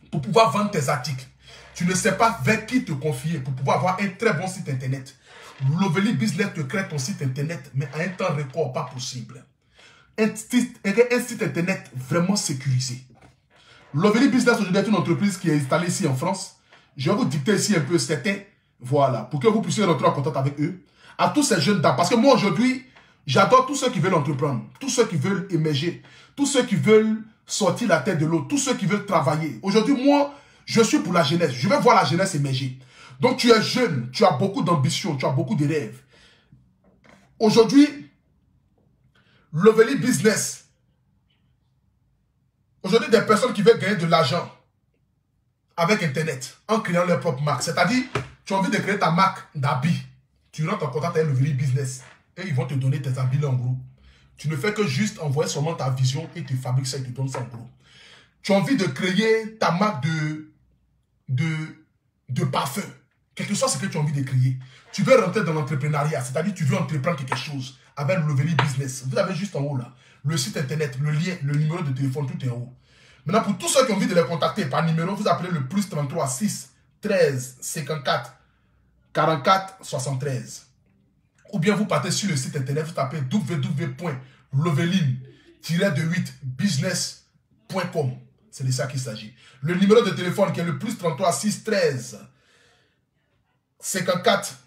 pour pouvoir vendre tes articles. Tu ne sais pas vers qui te confier pour pouvoir avoir un très bon site internet. Loveline Business te crée ton site internet, mais à un temps record pas possible. Un site internet vraiment sécurisé. Loveline Business aujourd'hui est une entreprise qui est installée ici en France. Je vais vous dicter ici un peu certains, voilà, pour que vous puissiez rentrer en contact avec eux. À tous ces jeunes dames, parce que moi aujourd'hui, j'adore tous ceux qui veulent entreprendre, tous ceux qui veulent émerger, tous ceux qui veulent sortir la tête de l'eau, tous ceux qui veulent travailler. Aujourd'hui, moi, je suis pour la jeunesse. Je veux voir la jeunesse émerger. Donc tu es jeune, tu as beaucoup d'ambition, tu as beaucoup de rêves. Aujourd'hui, Loveline Business. Aujourd'hui, des personnes qui veulent gagner de l'argent avec Internet, en créant leur propre marque. C'est-à-dire, tu as envie de créer ta marque d'habits. Tu rentres en contact avec Loveline Business et ils vont te donner tes habits là en gros. Tu ne fais que juste envoyer seulement ta vision et tu fabriques ça et tu donnes ça en gros. Tu as envie de créer ta marque de parfum. Quel que soit ce que tu as envie de créer. Tu veux rentrer dans l'entrepreneuriat, c'est-à-dire tu veux entreprendre quelque chose avec Loveline Business. Vous avez juste en haut là, le site internet, le lien, le numéro de téléphone, tout est en haut. Maintenant, pour tous ceux qui ont envie de les contacter par numéro, vous appelez le plus 33 6 13 54 44 73. Ou bien vous partez sur le site internet, vous tapez www.loveline-business.com. C'est de ça qu'il s'agit. Le numéro de téléphone qui est le plus 33 6 13 54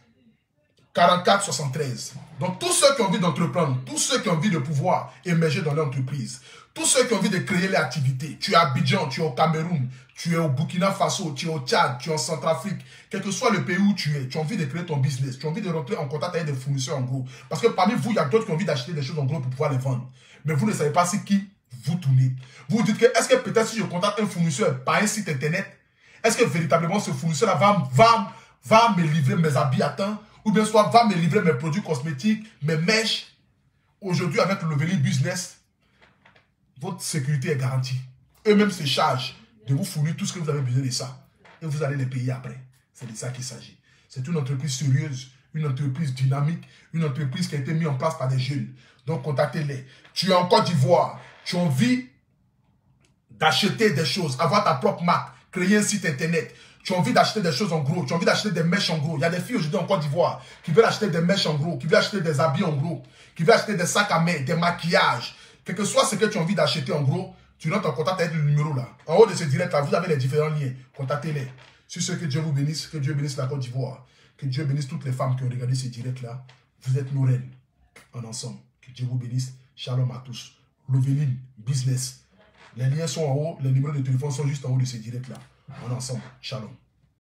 44 73. Donc tous ceux qui ont envie d'entreprendre, tous ceux qui ont envie de pouvoir émerger dans l'entreprise, tous ceux qui ont envie de créer les activités, tu es à Abidjan, tu es au Cameroun, tu es au Burkina Faso, tu es au Tchad, tu es en Centrafrique, quel que soit le pays où tu es, tu as envie de créer ton business, tu as envie de rentrer en contact avec des fournisseurs en gros. Parce que parmi vous, il y a d'autres qui ont envie d'acheter des choses en gros pour pouvoir les vendre. Mais vous ne savez pas c'est qui vous tournez. Vous vous dites que est-ce que peut-être si je contacte un fournisseur par un site internet, est-ce que véritablement ce fournisseur-là va me livrer mes habits à temps, ou bien soit va me livrer mes produits cosmétiques, mes mèches. Aujourd'hui, avec le Loveline Business, votre sécurité est garantie. Eux-mêmes se chargent de vous fournir tout ce que vous avez besoin de ça. Et vous allez les payer après. C'est de ça qu'il s'agit. C'est une entreprise sérieuse, une entreprise dynamique, une entreprise qui a été mise en place par des jeunes. Donc, contactez-les. Tu es en Côte d'Ivoire, tu as envie d'acheter des choses, avoir ta propre marque, créer un site internet. Tu as envie d'acheter des choses en gros, tu as envie d'acheter des mèches en gros. Il y a des filles aujourd'hui en Côte d'Ivoire qui veulent acheter des mèches en gros, qui veulent acheter des habits en gros, qui veulent acheter des sacs à main, des maquillages. Quel que soit ce que tu as envie d'acheter en gros, tu rentres en contact avec le numéro là. En haut de ce direct là, vous avez les différents liens. Contactez-les. Sur ce, que Dieu vous bénisse, que Dieu bénisse la Côte d'Ivoire, que Dieu bénisse toutes les femmes qui ont regardé ce direct là. Vous êtes nos reines en ensemble. Que Dieu vous bénisse. Shalom à tous. Loveline, business. Les liens sont en haut, les numéros de téléphone sont juste en haut de ce direct là. En ensemble. Shalom.